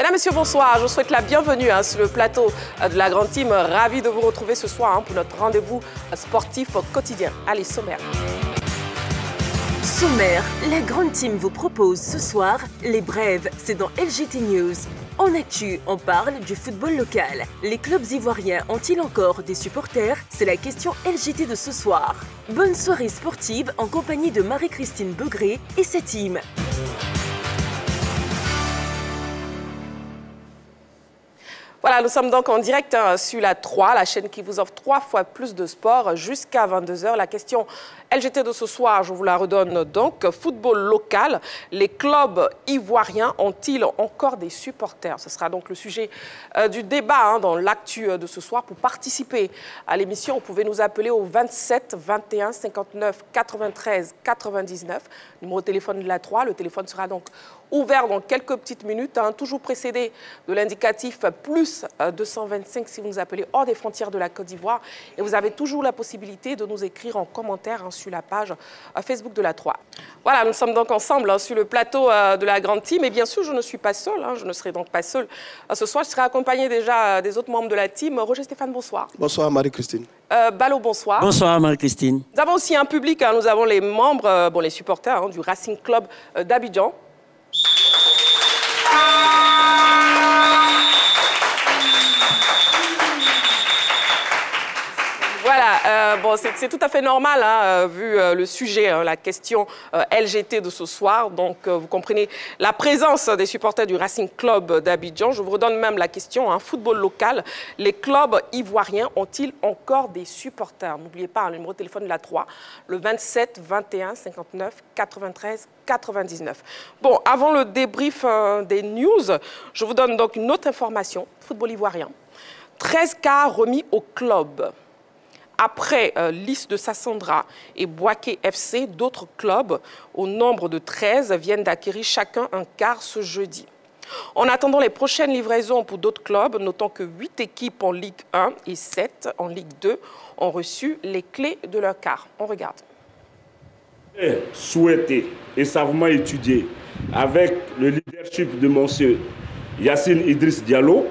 Mesdames, Messieurs, bonsoir. Je vous souhaite la bienvenue sur le plateau de la Grande Team. Ravi de vous retrouver ce soir pour notre rendez-vous sportif quotidien. Allez, sommaire. Sommaire, la Grande Team vous propose ce soir les brèves. C'est dans LGT News. En actu, on parle du football local. Les clubs ivoiriens ont-ils encore des supporters? C'est la question LGT de ce soir. Bonne soirée sportive en compagnie de Marie-Christine Begré et sa team. Voilà, nous sommes donc en direct sur la 3, la chaîne qui vous offre 3 fois plus de sport jusqu'à 22 h. La question LGT de ce soir, je vous la redonne donc. Football local, les clubs ivoiriens ont-ils encore des supporters? Ce sera donc le sujet du débat dans l'actu de ce soir. Pour participer à l'émission, vous pouvez nous appeler au 27 21 59 93 99, numéro de téléphone de la 3. Le téléphone sera donc ouvert dans quelques petites minutes, toujours précédé de l'indicatif plus 225 si vous nous appelez hors des frontières de la Côte d'Ivoire. Et vous avez toujours la possibilité de nous écrire en commentaire sur la page Facebook de la 3. Voilà, nous sommes donc ensemble sur le plateau de la Grande Team. Et bien sûr, je ne suis pas seule, je ne serai donc pas seule ce soir. Je serai accompagnée déjà des autres membres de la team. Roger Stéphane, bonsoir. Bonsoir Marie-Christine. Ballot, bonsoir. Bonsoir Marie-Christine. Nous avons aussi un public, nous avons les membres, les supporters du Racing Club d'Abidjan. Voilà, bon, c'est tout à fait normal, vu le sujet, la question LGT de ce soir. Donc, vous comprenez la présence des supporters du Racing Club d'Abidjan. Je vous redonne même la question, football local. Les clubs ivoiriens ont-ils encore des supporters? N'oubliez pas, le numéro de téléphone de la 3, le 27 21 59 93 99. Bon, avant le débrief des news, je vous donne donc une autre information. Football ivoirien. 13 cas remis au club. Après Lys de Sassandra et Boaké FC, d'autres clubs, au nombre de 13, viennent d'acquérir chacun un quart ce jeudi. En attendant les prochaines livraisons pour d'autres clubs, notons que 8 équipes en Ligue 1 et 7 en Ligue 2 ont reçu les clés de leur quart. On regarde. Souhaité et savamment étudié avec le leadership de M. Yassine Idriss Diallo,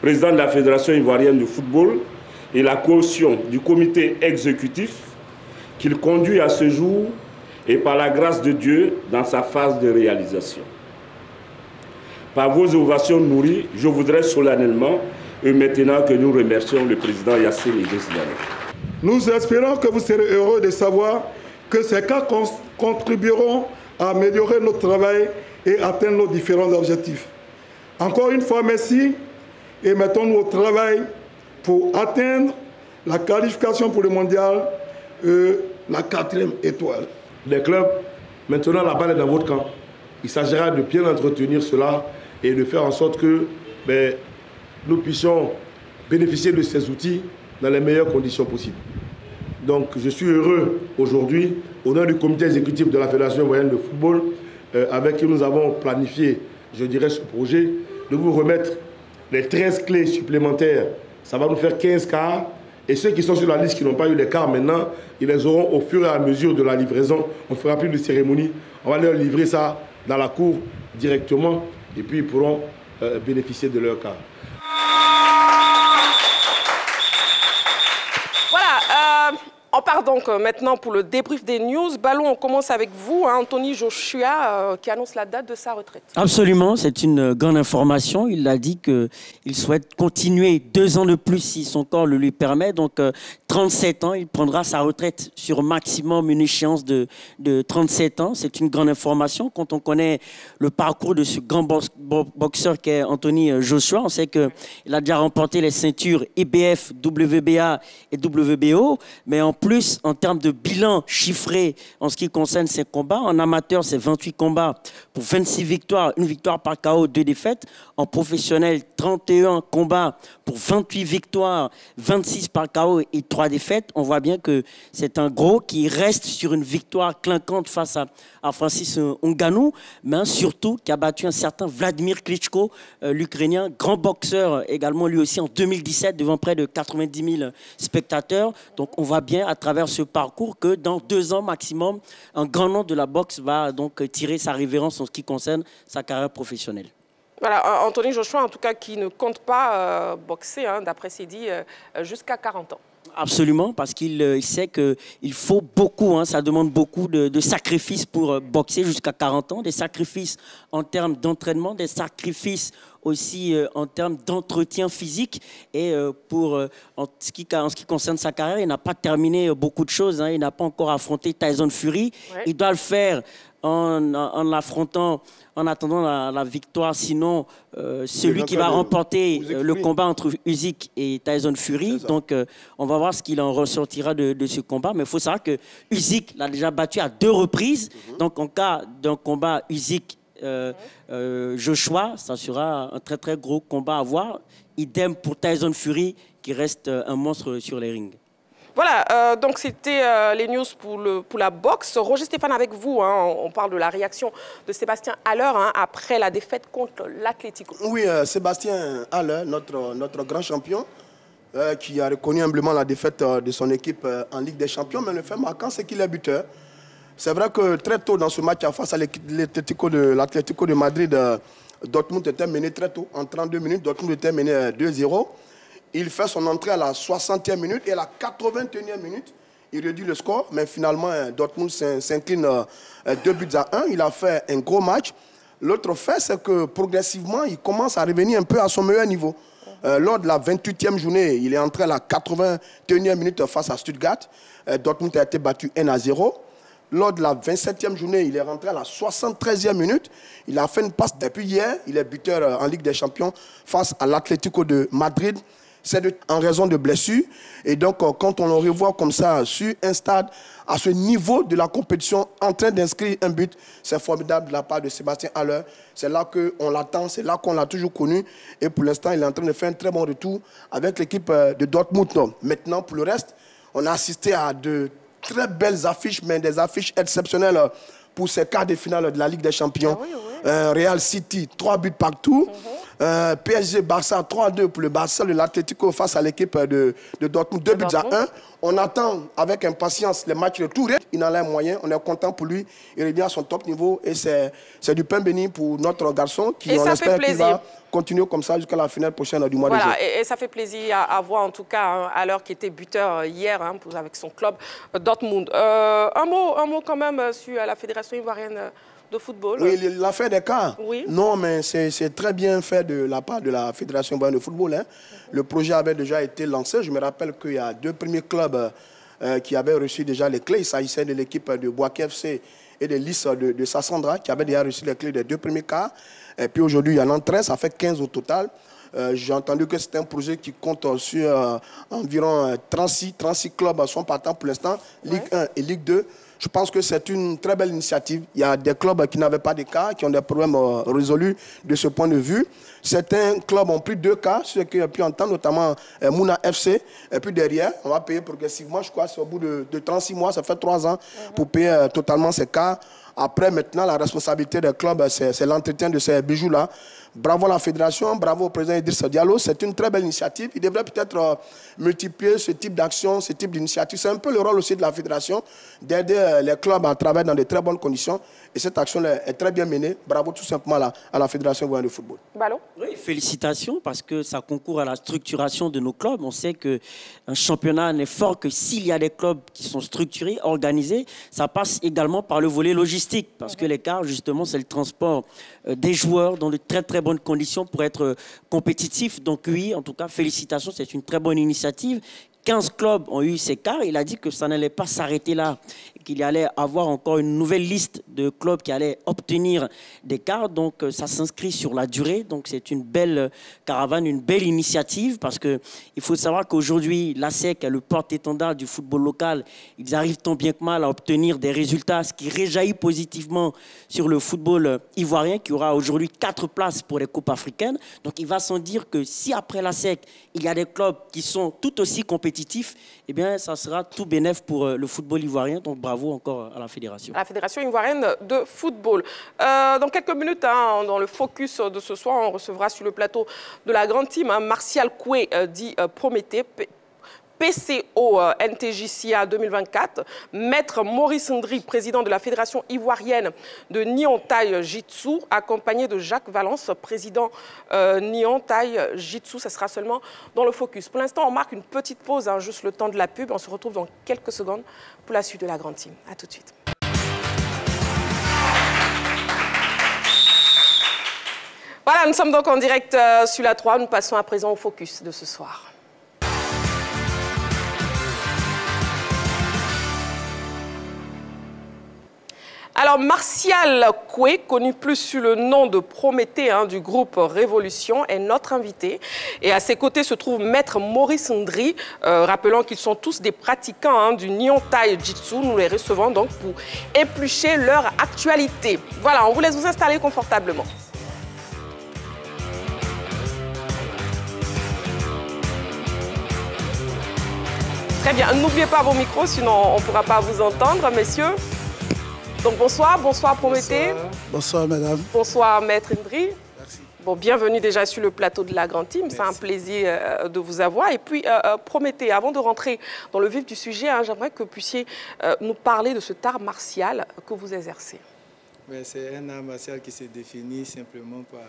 président de la Fédération ivoirienne de football, et la caution du comité exécutif qu'il conduit à ce jour et par la grâce de Dieu dans sa phase de réalisation. Par vos ovations nourries, je voudrais solennellement, et maintenant que nous remercions le président Yassine Idriss Diallo. Nous espérons que vous serez heureux de savoir que ces cas contribueront à améliorer notre travail et atteindre nos différents objectifs. Encore une fois, merci et mettons-nous au travail pour atteindre la qualification pour le mondial, la 4e étoile. Les clubs, maintenant la balle est dans votre camp. Il s'agira de bien entretenir cela et de faire en sorte que nous puissions bénéficier de ces outils dans les meilleures conditions possibles. Donc je suis heureux aujourd'hui, au nom du comité exécutif de la Fédération ivoirienne de football, avec qui nous avons planifié, je dirais, ce projet, de vous remettre les 13 clés supplémentaires. Ça va nous faire 15 quarts. Et ceux qui sont sur la liste qui n'ont pas eu les quarts maintenant, ils les auront au fur et à mesure de la livraison. On ne fera plus de cérémonie. On va leur livrer ça dans la cour directement. Et puis ils pourront bénéficier de leur quart. Voilà. On part donc maintenant pour le débrief des news. Ballon, on commence avec vous, Anthony Joshua, qui annonce la date de sa retraite. Absolument, c'est une grande information. Il a dit qu'il souhaite continuer 2 ans de plus si son corps le lui permet. Donc, 37 ans, il prendra sa retraite sur maximum une échéance de 37 ans. C'est une grande information. Quand on connaît le parcours de ce grand boxeur qu'est Anthony Joshua, on sait qu'il a déjà remporté les ceintures IBF, WBA et WBO. Mais en plus, en termes de bilan chiffré en ce qui concerne ses combats, en amateur, c'est 28 combats pour 26 victoires, 1 victoire par KO, 2 défaites. En professionnel, 31 combats pour 28 victoires, 26 par KO et 3 défaites. On voit bien que c'est un gros qui reste sur une victoire clinquante face à Francis Ngannou, mais surtout qui a battu un certain Vladimir Klitschko, l'Ukrainien, grand boxeur également lui aussi en 2017 devant près de 90 000 spectateurs. Donc on voit bien à travers ce parcours que dans 2 ans maximum, un grand nom de la boxe va donc tirer sa révérence en ce qui concerne sa carrière professionnelle. Voilà, Anthony Joshua, en tout cas, qui ne compte pas boxer, hein, d'après ce qu'il dit, jusqu'à 40 ans. Absolument, parce qu'il sait qu'il faut beaucoup, hein, ça demande beaucoup de sacrifices pour boxer jusqu'à 40 ans, des sacrifices en termes d'entraînement, des sacrifices aussi en termes d'entretien physique. Et en ce qui concerne sa carrière, il n'a pas terminé beaucoup de choses, hein, il n'a pas encore affronté Tyson Fury. Ouais. Il doit le faire en l'affrontant, en attendant la victoire. Sinon, celui qui va remporter le combat entre Usyk et Tyson Fury. Donc, on va voir ce qu'il en ressortira de ce combat. Mais il faut savoir que Usyk l'a déjà battu à 2 reprises. Donc, en cas d'un combat Usyk Joshua, ça sera un très très gros combat à voir. Idem pour Tyson Fury, qui reste un monstre sur les rings. Voilà, donc c'était les news pour la boxe. Roger Stéphane, avec vous, hein, on parle de la réaction de Sébastien Haller, hein, après la défaite contre l'Atlético. Oui, Sébastien Haller, notre grand champion, qui a reconnu humblement la défaite de son équipe en Ligue des Champions, mais le fait marquant, c'est qu'il est buteur. C'est vrai que très tôt dans ce match, face à l'Atlético de Madrid, Dortmund était mené très tôt, en 32 minutes, Dortmund était mené 2-0. Il fait son entrée à la 60e minute et à la 81e minute, il réduit le score. Mais finalement, Dortmund s'incline 2-1. Il a fait un gros match. L'autre fait, c'est que progressivement, il commence à revenir un peu à son meilleur niveau. Lors de la 28e journée, il est entré à la 81e minute face à Stuttgart. Dortmund a été battu 1-0. Lors de la 27e journée, il est rentré à la 73e minute. Il a fait une passe depuis hier. Il est buteur en Ligue des Champions face à l'Atlético de Madrid. C'est en raison de blessures. Et donc, quand on le revoit comme ça, sur un stade, à ce niveau de la compétition, en train d'inscrire un but, c'est formidable de la part de Sébastien Haller. C'est là qu'on l'attend, c'est là qu'on l'a toujours connu. Et pour l'instant, il est en train de faire un très bon retour avec l'équipe de Dortmund. Maintenant, pour le reste, on a assisté à de très belles affiches, mais des affiches exceptionnelles pour ces quarts de finale de la Ligue des Champions. Ah oui, oui. Real City, 3 buts partout. PSG, Barça, 3-2 pour le Barça de l'Atlético face à l'équipe de Dortmund, 2-1. On attend avec impatience les matchs de tour. Il en a un moyen, on est content pour lui. Il revient à son top niveau et c'est du pain béni pour notre garçon qui, on espère, qu'il va continuer comme ça jusqu'à la finale prochaine du mois de juin. Et ça fait plaisir à voir en tout cas, hein, à l'heure qui était buteur hier, hein, avec son club Dortmund. Un mot quand même sur la Fédération ivoirienne de football. Oui, il a fait des cas. Oui. Non, mais c'est très bien fait de la part de la Fédération ivoirienne de football. Hein. Le projet avait déjà été lancé. Je me rappelle qu'il y a 2 premiers clubs qui avaient reçu déjà les clés. Il s'agissait de l'équipe de Boaké FC et de l'IS de Sassandra qui avaient déjà reçu les clés des 2 premiers cas. Et puis aujourd'hui, il y en a 13, ça fait 15 au total. J'ai entendu que c'est un projet qui compte sur environ 36 clubs sont partants pour l'instant, Ligue 1 et Ligue 2. Je pense que c'est une très belle initiative. Il y a des clubs qui n'avaient pas de cas, qui ont des problèmes résolus de ce point de vue. Certains clubs ont pris 2 cas, ceux qui ont pu entendre, notamment Mouna FC. Et puis derrière, on va payer progressivement, je crois, c'est au bout de 36 mois, ça fait 3 ans, pour payer totalement ces cas. Après, maintenant, la responsabilité des clubs, c'est l'entretien de ces bijoux-là. Bravo à la fédération, bravo au président Idriss Diallo. C'est une très belle initiative. Il devrait peut-être multiplier ce type d'action, ce type d'initiative. C'est un peu le rôle aussi de la fédération d'aider les clubs à travailler dans de très bonnes conditions. Et cette action est très bien menée. Bravo tout simplement à la Fédération ivoirienne de football. Ballon. Oui, félicitations parce que ça concourt à la structuration de nos clubs. On sait qu'un championnat n'est fort que s'il y a des clubs qui sont structurés, organisés. Ça passe également par le volet logistique parce que l'écart, justement, c'est le transport des joueurs dans de très très bonnes conditions pour être compétitifs. Donc oui, en tout cas, félicitations, c'est une très bonne initiative. 15 clubs ont eu ces cas. Il a dit que ça n'allait pas s'arrêter là, qu'il y allait avoir encore une nouvelle liste de clubs qui allaient obtenir des cas. Donc, ça s'inscrit sur la durée. Donc, c'est une belle caravane, une belle initiative parce qu'il faut savoir qu'aujourd'hui, l'ASEC est le porte-étendard du football local. Ils arrivent tant bien que mal à obtenir des résultats, ce qui réjaillit positivement sur le football ivoirien qui aura aujourd'hui 4 places pour les coupes africaines. Donc, il va sans dire que si après l'ASEC, il y a des clubs qui sont tout aussi compétitifs, eh bien, ça sera tout bénef pour le football ivoirien. Donc, bravo encore à la fédération. À la Fédération ivoirienne de football. Dans quelques minutes, hein, dans le focus de ce soir, on recevra sur le plateau de la grande team Martial Koué, dit Prométhée. PCO NTJCA 2024. Maître Maurice Ndri, président de la Fédération ivoirienne de Nyon Thai Jitsu, accompagné de Jacques Valence, président Nyon Thai Jitsu. Ça sera seulement dans le focus. Pour l'instant, on marque une petite pause, hein, juste le temps de la pub. On se retrouve dans quelques secondes pour la suite de la grande team. À tout de suite. Voilà, nous sommes donc en direct sur la 3. Nous passons à présent au focus de ce soir. Alors, Martial Koué, connu plus sous le nom de Prométhée du groupe Révolution, est notre invité. Et à ses côtés se trouve Maître Maurice Ndri. Rappelons qu'ils sont tous des pratiquants du Nyon Thai Jitsu. Nous les recevons donc pour éplucher leur actualité. Voilà, on vous laisse vous installer confortablement. Très bien, n'oubliez pas vos micros, sinon on ne pourra pas vous entendre, messieurs. Donc bonsoir, bonsoir Prométhée. Bonsoir. Bonsoir madame. Bonsoir Maître Ndri. Merci. Bon, bienvenue déjà sur le plateau de la Grande Team, c'est un plaisir de vous avoir. Et puis Prométhée, avant de rentrer dans le vif du sujet, j'aimerais que vous puissiez nous parler de cet art martial que vous exercez. C'est un art martial qui se définit simplement par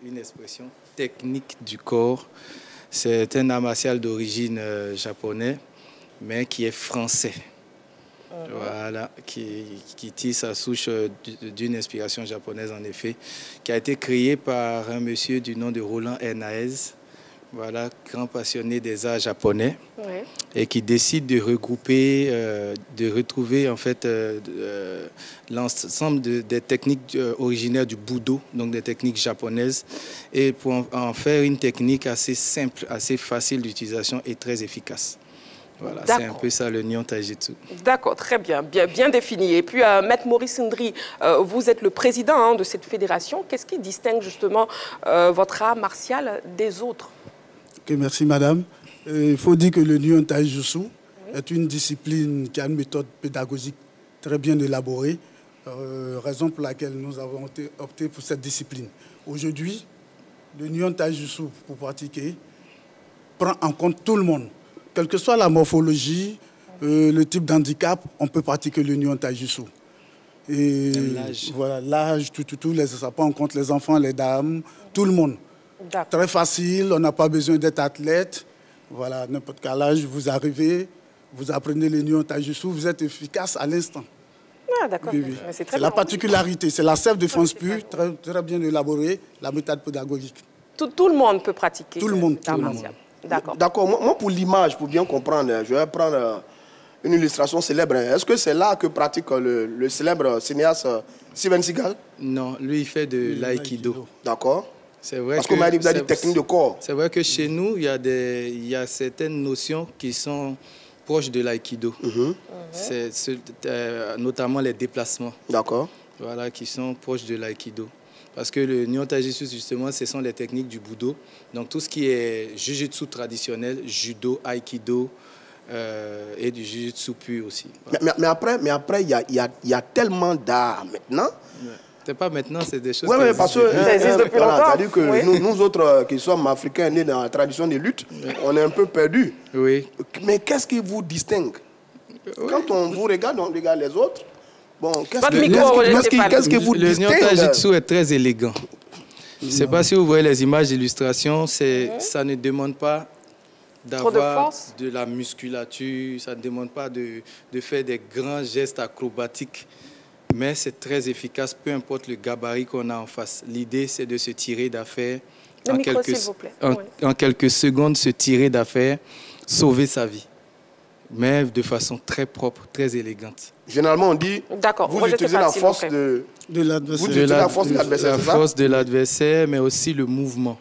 une expression technique du corps. C'est un art martial d'origine japonaise, mais qui est français. Voilà, qui tire sa souche d'une inspiration japonaise en effet, qui a été créé par un monsieur du nom de Roland Hernaez, voilà, grand passionné des arts japonais, et qui décide de regrouper, de retrouver en fait l'ensemble des techniques originaires du Budo, donc des techniques japonaises, et pour en faire une technique assez simple, assez facile d'utilisation et très efficace. Voilà, c'est un peu ça le Nyon Thai Jitsu. D'accord, très bien, bien défini. Et puis, Maître Maurice Ndri, vous êtes le président de cette fédération. Qu'est-ce qui distingue justement votre art martial des autres? Okay, merci madame. Il faut dire que le Nyon Thai Jitsu est une discipline qui a une méthode pédagogique très bien élaborée, raison pour laquelle nous avons opté pour cette discipline. Aujourd'hui, le Nyon Thai Jitsu, pour pratiquer, prend en compte tout le monde. Quelle que soit la morphologie, le type d'handicap, on peut pratiquer le Nyon Thai Jitsu. Et voilà, l'âge, tout, ça prend en compte les enfants, les dames, tout le monde. Très facile, on n'a pas besoin d'être athlète. Voilà, n'importe quel âge, vous arrivez, vous apprenez le Nyon Thai Jitsu, vous êtes efficace à l'instant. Ah, d'accord. Oui, oui. C'est la particularité, c'est la sève de France pure, très bien élaborée, la méthode pédagogique. Tout le monde peut pratiquer. Tout le monde. D'accord. Moi, pour l'image, pour bien comprendre, je vais prendre une illustration célèbre. Est-ce que c'est là que pratique le célèbre cinéaste Steven Seagal? Non, lui, il fait de l'aïkido. D'accord. C'est vrai. Parce que vous avez des techniques de corps. C'est vrai que chez nous, il y a certaines notions qui sont proches de l'aïkido. Notamment les déplacements. D'accord. Voilà, qui sont proches de l'aïkido. Parce que le Nyon Thai Jitsu, justement, ce sont les techniques du Budo. Donc, tout ce qui est Jiu-Jitsu traditionnel, Judo, Aikido et du Jiu-Jitsu pur aussi. Voilà. Mais après, il y a tellement d'art maintenant. Ouais. C'est pas maintenant, c'est des choses qui parce que ça existe depuis longtemps. C'est-à-dire que nous autres, qui sommes africains, nés dans la tradition des luttes, on est un peu perdus. Oui. Mais qu'est-ce qui vous distingue? Quand on vous regarde, on regarde les autres. Bon, qu'est-ce que vous Le Nyon Thai Jitsu est très élégant. Je ne sais pas si vous voyez les images d'illustration, ça ne demande pas d'avoir de la musculature, ça ne demande pas de faire des grands gestes acrobatiques, mais c'est très efficace, peu importe le gabarit qu'on a en face. L'idée, c'est de se tirer d'affaire en quelques secondes, se tirer d'affaire, sauver sa vie, mais de façon très propre, très élégante. Généralement, on dit, vous utilisez la force de l'adversaire. La force de l'adversaire, mais aussi le mouvement.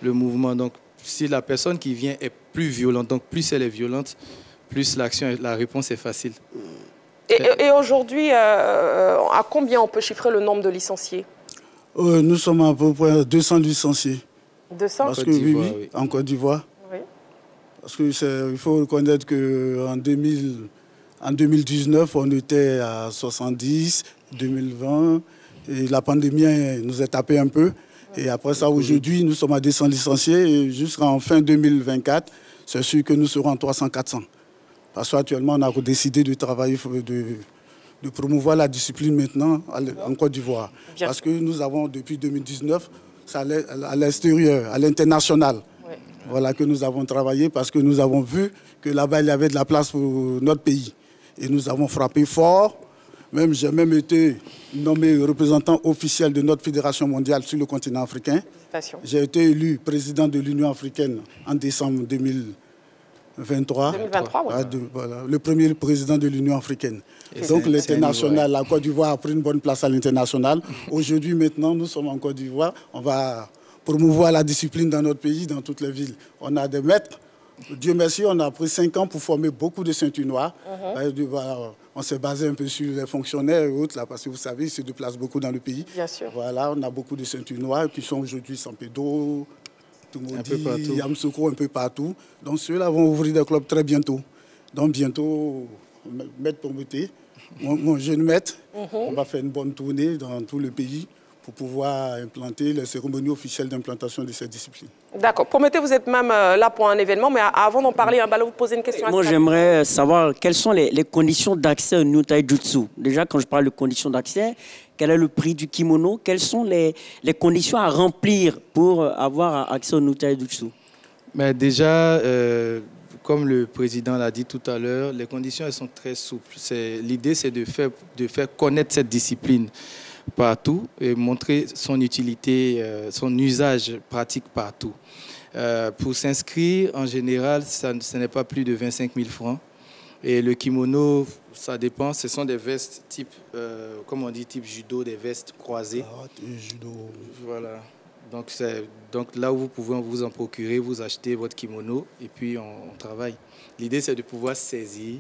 Le mouvement. Donc, si la personne qui vient est plus violente, donc plus elle est violente, plus la réponse est facile. Et aujourd'hui, à combien on peut chiffrer le nombre de licenciés? Nous sommes à peu près 200 licenciés. 200? Parce que, oui, en Côte d'Ivoire. Oui. Parce qu'il faut reconnaître qu'en 2019, on était à 70, 2020, et la pandémie nous a tapé un peu. Et après ça, aujourd'hui, nous sommes à 200 licenciés, et jusqu'en fin 2024, c'est sûr que nous serons en 300-400. Parce qu'actuellement, on a décidé de travailler, de promouvoir la discipline maintenant en Côte d'Ivoire. Parce que nous avons, depuis 2019, ça à l'extérieur, à l'international. Oui. Voilà que nous avons travaillé parce que nous avons vu que là-bas, il y avait de la place pour notre pays. Et nous avons frappé fort. J'ai même été nommé représentant officiel de notre fédération mondiale sur le continent africain. J'ai été élu président de l'Union africaine en décembre 2023. 2023, oui. Voilà, le premier président de l'Union africaine. Donc l'international, la Côte d'Ivoire a pris une bonne place à l'international. Aujourd'hui, maintenant, nous sommes en Côte d'Ivoire. On va promouvoir la discipline dans notre pays, dans toutes les villes. On a des maîtres. Dieu merci, on a pris 5 ans pour former beaucoup de ceintures noires. On s'est basé un peu sur les fonctionnaires et autres, là, parce que vous savez, ils se déplacent beaucoup dans le pays. Bien sûr. Voilà, on a beaucoup de ceintures noires qui sont aujourd'hui Sampédo, Toumoudi, Yamoussoukro, un peu partout. Donc ceux-là vont ouvrir des clubs très bientôt. Donc bientôt, Maître Promoté, mon jeune maître, on va faire une bonne tournée dans tout le pays pour pouvoir implanter les cérémonies officielles d'implantation de cette discipline. D'accord. Promettez, vous êtes même là pour un événement, mais avant d'en parler, vous poser une question. Moi, j'aimerais savoir quelles sont les conditions d'accès au New Taijutsu. Déjà, quand je parle de conditions d'accès, quel est le prix du kimono? Quelles sont les conditions à remplir pour avoir accès au New Taijutsu? Déjà, comme le président l'a dit tout à l'heure, les conditions elles sont très souples. L'idée, c'est de faire connaître cette discipline partout et montrer son utilité, son usage pratique partout. Pour s'inscrire, en général, ce n'est pas plus de 25 000 francs. Et le kimono, ça dépend, ce sont des vestes type, comme on dit, type judo, des vestes croisées. Judo. Voilà. Donc là où vous pouvez vous en procurer, vous achetez votre kimono et puis on travaille. L'idée, c'est de pouvoir saisir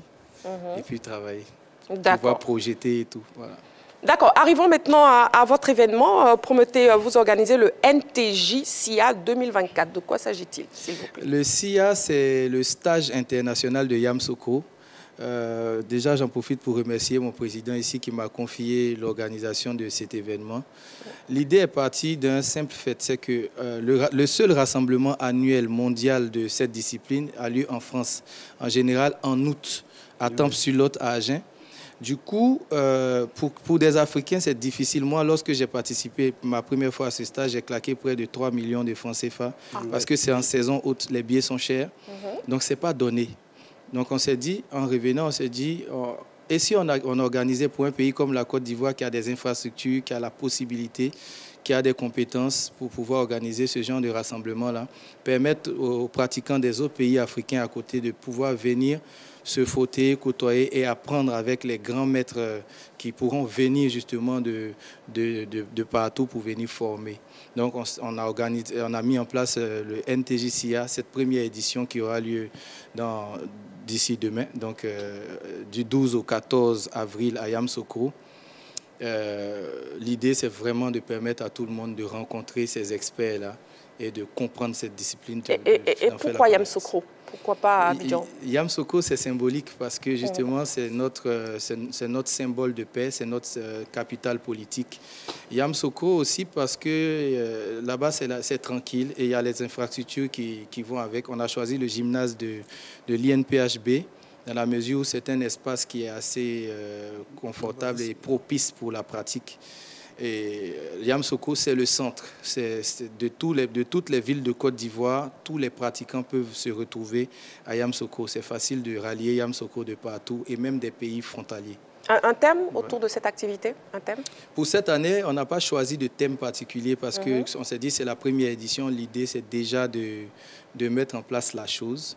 et puis travailler. Pouvoir projeter et tout. Voilà. D'accord. Arrivons maintenant à votre événement. Promettez, vous organisez le NTJ SIA 2024. De quoi s'agit-il, s'il vous plaît? Le SIA, c'est le stage international de Yamoussoukro. Déjà, j'en profite pour remercier mon président ici qui m'a confié l'organisation de cet événement. L'idée est partie d'un simple fait, c'est que le seul rassemblement annuel mondial de cette discipline a lieu en France, en général en août, à Tempe-sur-Lot, à Agen. Du coup, pour des Africains, c'est difficile. Moi, lorsque j'ai participé ma première fois à ce stage, j'ai claqué près de 3 millions de francs CFA parce que c'est en saison haute, les billets sont chers. Donc, ce n'est pas donné. Donc, on s'est dit, en revenant, on s'est dit, et si on organisait pour un pays comme la Côte d'Ivoire qui a des infrastructures, qui a la possibilité, qui a des compétences pour pouvoir organiser ce genre de rassemblement-là, permettre aux pratiquants des autres pays africains à côté de pouvoir venir se frotter, côtoyer et apprendre avec les grands maîtres qui pourront venir justement de partout pour venir former. Donc on a mis en place le NTJ SIA, cette première édition qui aura lieu d'ici demain, donc du 12 au 14 avril à Yamoussoukro. L'idée, c'est vraiment de permettre à tout le monde de rencontrer ces experts-là et de comprendre cette discipline. Et pourquoi Yamoussoukro? Pourquoi pas à Abidjan? Yamoussoukro, c'est symbolique parce que justement, c'est notre symbole de paix, c'est notre capitale politique. Yamoussoukro aussi parce que là-bas, c'est tranquille et il y a les infrastructures qui vont avec. On a choisi le gymnase de l'INPHB dans la mesure où c'est un espace qui est assez confortable et propice pour la pratique. Et Yamoussoukro, c'est le centre. De toutes les villes de Côte d'Ivoire, tous les pratiquants peuvent se retrouver à Yamoussoukro. C'est facile de rallier Yamoussoukro de partout et même des pays frontaliers. Un thème autour de cette activité? Un thème? Pour cette année, on n'a pas choisi de thème particulier parce qu'on s'est dit que c'est la première édition. L'idée, c'est déjà de mettre en place la chose.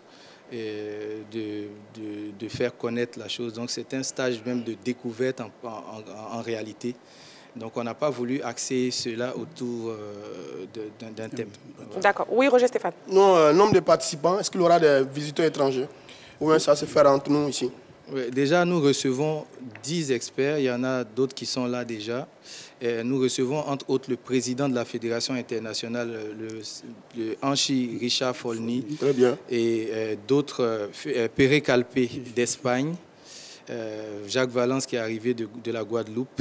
Et de faire connaître la chose. Donc c'est un stage même de découverte en réalité. Donc on n'a pas voulu axer cela autour d'un thème. D'accord. Oui, Roger Stéphane. Non, nombre de participants, est-ce qu'il y aura des visiteurs étrangers? Ou bien ça se fera entre nous ici? Oui, déjà, nous recevons 10 experts. Il y en a d'autres qui sont là déjà. Et nous recevons entre autres le président de la Fédération internationale, le Anchi Richard Folny. Très bien. Et d'autres, Péré Calpé d'Espagne, Jacques Valence qui est arrivé de la Guadeloupe.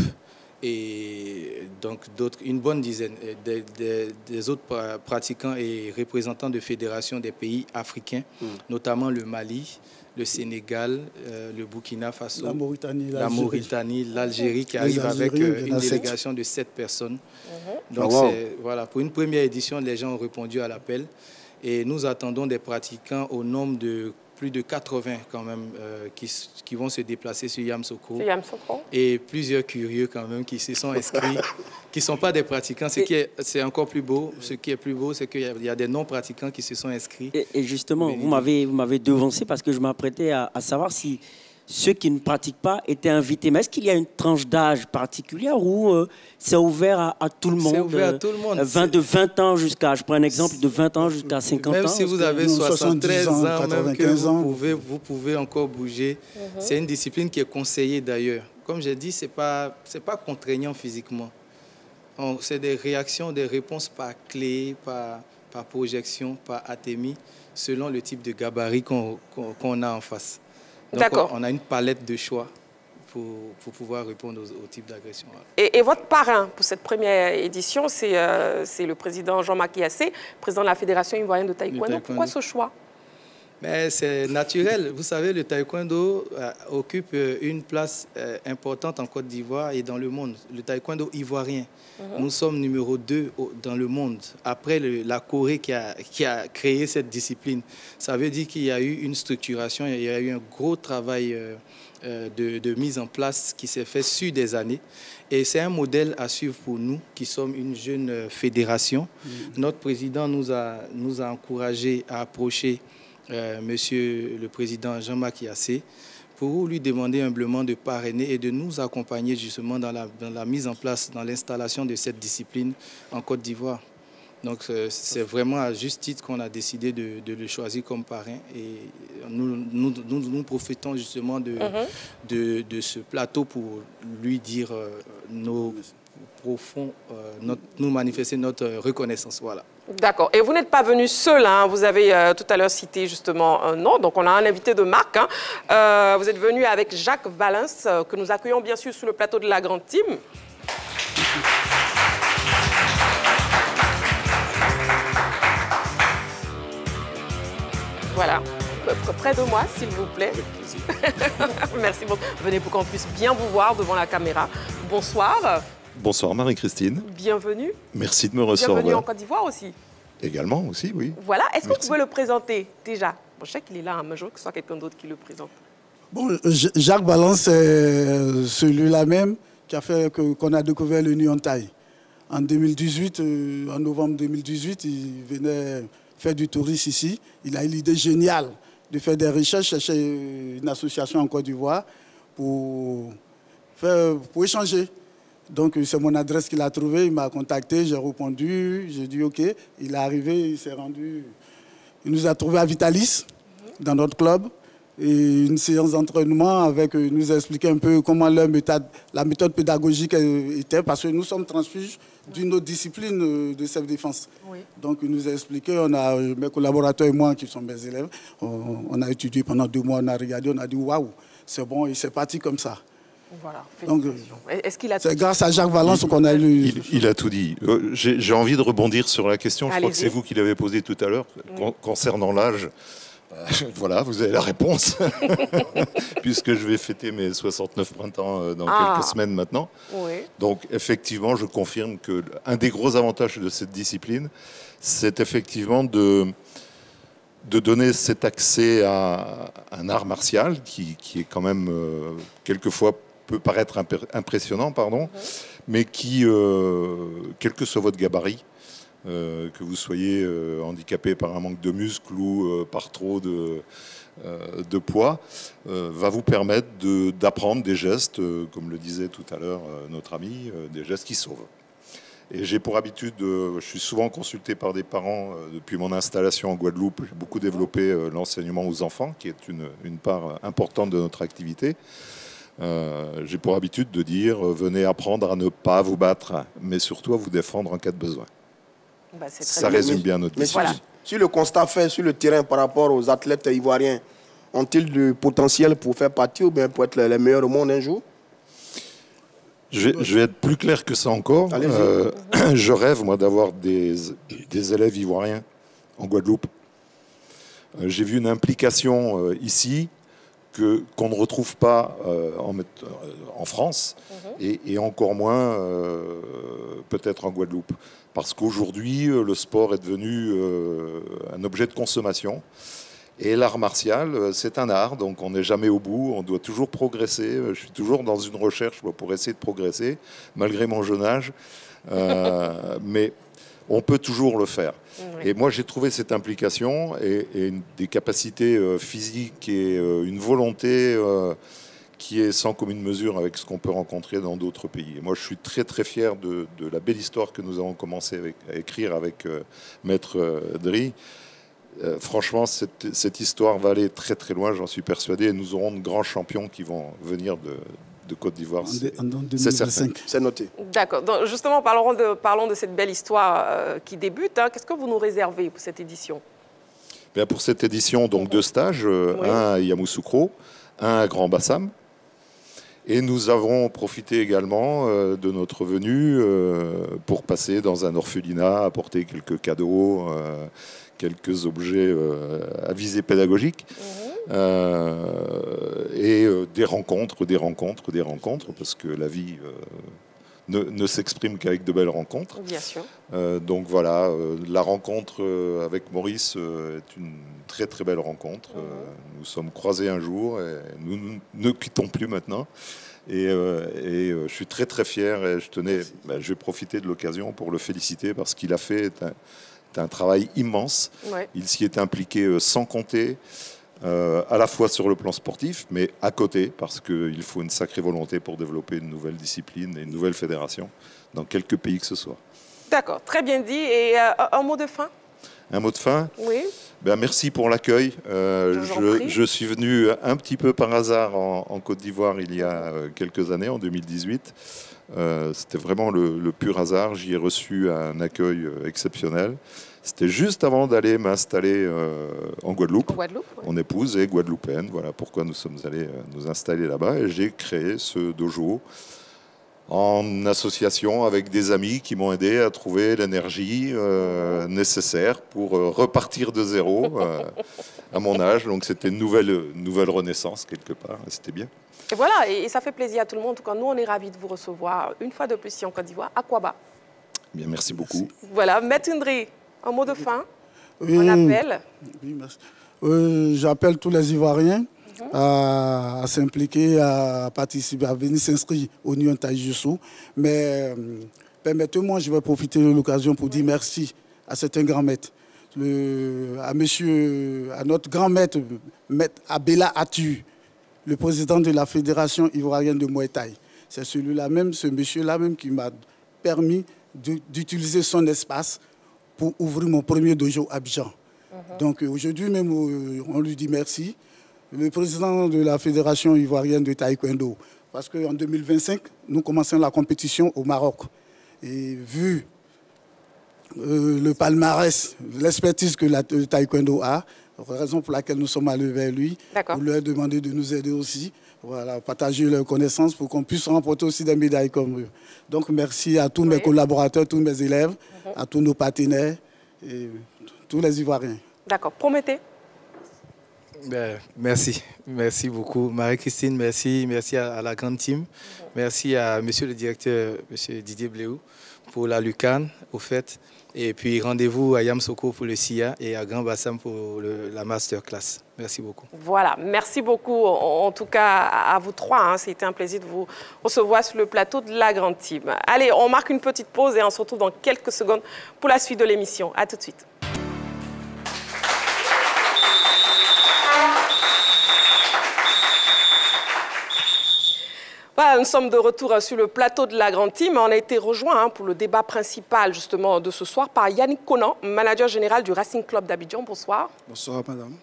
Et Donc une bonne dizaine des autres pratiquants et représentants de fédérations des pays africains, notamment le Mali, le Sénégal, le Burkina Faso, la Mauritanie, l'Algérie qui arrive avec une délégation de 7 personnes. Donc voilà, pour une première édition, les gens ont répondu à l'appel et nous attendons des pratiquants au nombre de plus de 80 quand même qui vont se déplacer sur Yamoussoukro. Et plusieurs curieux quand même qui se sont inscrits, qui ne sont pas des pratiquants. C'est encore plus beau. Ce qui est plus beau, c'est qu'il y a des non-pratiquants qui se sont inscrits. Et justement, vous m'avez devancé parce que je m'apprêtais à savoir si ceux qui ne pratiquent pas étaient invités. Mais est-ce qu'il y a une tranche d'âge particulière ou c'est ouvert à tout le monde? C'est ouvert à tout le monde. De 20 ans jusqu'à, je prends un exemple, de 20 ans jusqu'à 50 ans. Même si vous avez 73 ans, 95 ans, vous pouvez encore bouger. C'est une discipline qui est conseillée d'ailleurs. Comme j'ai dit, c'est pas contraignant physiquement. C'est des réactions, des réponses par clé, par projection, par athémie, selon le type de gabarit qu'on a en face. Donc on a une palette de choix pour pouvoir répondre au type d'agression. Et votre parrain pour cette première édition, c'est le président Jean-Marc Yassé, président de la Fédération ivoirienne de taekwondo. Pourquoi ce choix? C'est naturel. Vous savez, le taekwondo occupe une place importante en Côte d'Ivoire et dans le monde. Le taekwondo ivoirien, nous sommes numéro 2 dans le monde. Après la Corée qui a créé cette discipline, ça veut dire qu'il y a eu une structuration, il y a eu un gros travail de mise en place qui s'est fait sur des années. Et c'est un modèle à suivre pour nous qui sommes une jeune fédération. Notre président nous a encouragés à approcher Monsieur le Président Jean-Marc Yassé pour lui demander humblement de parrainer et de nous accompagner justement dans la mise en place, dans l'installation de cette discipline en Côte d'Ivoire. Donc c'est vraiment à juste titre qu'on a décidé de le choisir comme parrain et nous profitons justement de ce plateau pour lui dire nos profonds, nous manifester notre reconnaissance. Voilà. D'accord. Et vous n'êtes pas venu seul, hein. Vous avez tout à l'heure cité justement un nom. Donc on a un invité de marque. Hein. Vous êtes venu avec Jacques Valens, que nous accueillons bien sûr sur le plateau de la Grande Team. Voilà. Près de moi, s'il vous plaît. Merci beaucoup. Venez pour qu'on puisse bien vous voir devant la caméra. Bonsoir. Bonsoir Marie-Christine. Bienvenue. Merci de me recevoir. Bienvenue en Côte d'Ivoire aussi. Également aussi, oui. Voilà. Est-ce que vous pouvez le présenter déjà? Bon, je sais qu'il est là, hein, mais je veux que ce soit quelqu'un d'autre qui le présente. Bon, Jacques Valens, c'est celui-là même qui a fait qu'on a découvert le Nuon Thai. En 2018, en novembre 2018, il venait faire du tourisme ici. Il a eu l'idée géniale de faire des recherches, chercher une association en Côte d'Ivoire pour échanger. Donc, c'est mon adresse qu'il a trouvée, il m'a contacté, j'ai répondu, j'ai dit OK. Il est arrivé, il s'est rendu, il nous a trouvés à Vitalis, dans notre club, et une séance d'entraînement avec, il nous a expliqué un peu comment la méthode pédagogique était, parce que nous sommes transfuges d'une autre discipline de self-défense. Oui. Donc, il nous a expliqué, mes collaborateurs et moi, qui sont mes élèves, on a étudié pendant 2 mois, on a regardé, on a dit waouh, c'est bon, et c'est parti comme ça. Voilà. Donc, c'est grâce à Jacques Valens qu'on a eu... Il a tout dit. J'ai envie de rebondir sur la question. Je crois que c'est vous qui l'avez posée tout à l'heure. Concernant l'âge, voilà, vous avez la réponse. Puisque je vais fêter mes 69 printemps dans quelques semaines maintenant. Oui. Donc, effectivement, je confirme qu'un des gros avantages de cette discipline, c'est effectivement de donner cet accès à un art martial qui est quand même quelquefois peut paraître impressionnant, mais qui, quel que soit votre gabarit, que vous soyez handicapé par un manque de muscles ou par trop de poids, va vous permettre d'apprendre des gestes, comme le disait tout à l'heure notre ami, des gestes qui sauvent. Et j'ai pour habitude, je suis souvent consulté par des parents depuis mon installation en Guadeloupe. J'ai beaucoup développé l'enseignement aux enfants, qui est une part importante de notre activité. J'ai pour habitude de dire, venez apprendre à ne pas vous battre, mais surtout à vous défendre en cas de besoin. Ça résume bien notre discussion. Voilà. Sur le constat fait sur le terrain par rapport aux athlètes ivoiriens, ont-ils du potentiel pour faire partie ou bien pour être les meilleurs au monde un jour? Je vais être plus clair que ça encore. Je rêve, moi, d'avoir des élèves ivoiriens en Guadeloupe. J'ai vu une implication ici qu'on ne retrouve pas en France et encore moins peut-être en Guadeloupe. Parce qu'aujourd'hui, le sport est devenu un objet de consommation. Et l'art martial, c'est un art, donc on n'est jamais au bout, on doit toujours progresser. Je suis toujours dans une recherche pour essayer de progresser, malgré mon jeune âge. Mais on peut toujours le faire. Et moi, j'ai trouvé cette implication et des capacités physiques et une volonté qui est sans commune mesure avec ce qu'on peut rencontrer dans d'autres pays. Et moi, je suis très, très fier de la belle histoire que nous avons commencé à écrire avec Maître Dri. Franchement, cette histoire va aller très très loin, j'en suis persuadé. Et nous aurons de grands champions qui vont venir de Côte d'Ivoire. C'est certain. C'est noté. D'accord. Donc, justement, parlons de cette belle histoire qui débute. Qu'est-ce que vous nous réservez pour cette édition? Bien, pour cette édition, donc, 2 stages. Un à Yamoussoukro, un à Grand Bassam. Et nous avons profité également de notre venue pour passer dans un orphelinat, apporter quelques cadeaux, quelques objets à visée pédagogique, et des rencontres, parce que la vie ne s'exprime qu'avec de belles rencontres. Bien sûr. Donc voilà, la rencontre avec Maurice est une très très belle rencontre. Nous sommes croisés un jour et nous ne quittons plus maintenant. Et je suis très très fier et je vais profiter de l'occasion pour le féliciter parce qu'il a fait un travail immense. Ouais. Il s'y est impliqué sans compter, à la fois sur le plan sportif, mais à côté, parce qu'il faut une sacrée volonté pour développer une nouvelle discipline et une nouvelle fédération dans quelques pays que ce soit. D'accord, très bien dit. Et un mot de fin? Un mot de fin? Oui. Ben, merci pour l'accueil. Je suis venu un petit peu par hasard en Côte d'Ivoire il y a quelques années, en 2018. C'était vraiment le pur hasard. J'y ai reçu un accueil exceptionnel. C'était juste avant d'aller m'installer en Guadeloupe. Mon épouse est guadeloupéenne. Voilà pourquoi nous sommes allés nous installer là-bas. Et j'ai créé ce dojo en association avec des amis qui m'ont aidé à trouver l'énergie nécessaire pour repartir de zéro à mon âge. Donc c'était une nouvelle renaissance quelque part. C'était bien. Et voilà, et ça fait plaisir à tout le monde. En tout cas, nous, on est ravis de vous recevoir une fois de plus ici en Côte d'Ivoire, à Quaba. Bien, merci beaucoup. Voilà, Maître Ndri, un mot de fin, un appel. Oui, merci. J'appelle tous les Ivoiriens à s'impliquer, à participer, à venir s'inscrire au Nyon Taïjussou. Mais permettez-moi, je vais profiter de l'occasion pour dire merci à certains grands maîtres. À notre grand maître, Maître Abela Atu, le président de la Fédération ivoirienne de Muay Thai. C'est celui-là même, ce monsieur-là même qui m'a permis d'utiliser son espace pour ouvrir mon premier dojo à Abidjan. Donc aujourd'hui même, on lui dit merci. Le président de la Fédération ivoirienne de Taekwondo, parce qu'en 2025, nous commençons la compétition au Maroc. Et vu le palmarès, l'expertise que le Taekwondo a, raison pour laquelle nous sommes allés vers lui, pour leur demander de nous aider aussi, voilà, partager leurs connaissances pour qu'on puisse remporter aussi des médailles comme eux. Donc merci à tous mes collaborateurs, tous mes élèves, à tous nos partenaires et tous les Ivoiriens. D'accord, promettez. Merci beaucoup. Marie-Christine, merci à la grande team. Merci à monsieur le directeur, monsieur Didier Bléou, pour la Lucan, au fait. Et puis rendez-vous à Yamoussoukro pour le SIA et à Grand Bassam pour la masterclass. Merci beaucoup. Voilà, merci beaucoup en tout cas à vous trois. C'était un plaisir de vous recevoir sur le plateau de la grande team. Allez, on marque une petite pause et on se retrouve dans quelques secondes pour la suite de l'émission. À tout de suite. Voilà, nous sommes de retour sur le plateau de la grande team. On a été rejoint pour le débat principal justement de ce soir par Yannick Conan, manager général du Racing Club d'Abidjan. Bonsoir. Bonsoir, madame.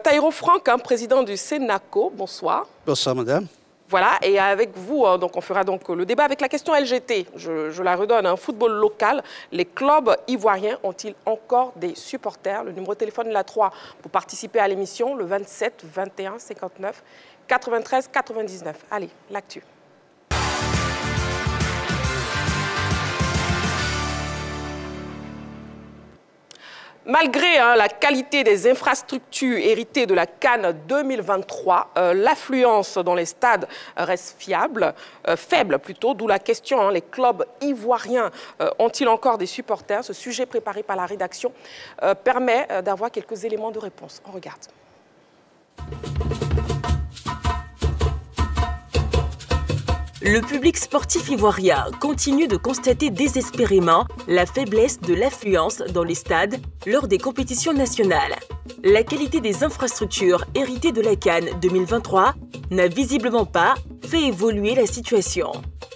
Taïro Franck, président du Sénaco. Bonsoir. Bonsoir, madame. Voilà, et avec vous, donc on fera donc le débat avec la question LGT. Je la redonne, football local. Les clubs ivoiriens ont-ils encore des supporters? Le numéro de téléphone est là 3 pour participer à l'émission, le 27 21 59 93 99. Allez, l'actu. Malgré la qualité des infrastructures héritées de la CAN 2023, l'affluence dans les stades reste faible plutôt, d'où la question, les clubs ivoiriens ont-ils encore des supporters? Ce sujet préparé par la rédaction permet d'avoir quelques éléments de réponse. On regarde. Le public sportif ivoirien continue de constater désespérément la faiblesse de l'affluence dans les stades lors des compétitions nationales. La qualité des infrastructures héritées de la CAN 2023 n'a visiblement pas fait évoluer la situation.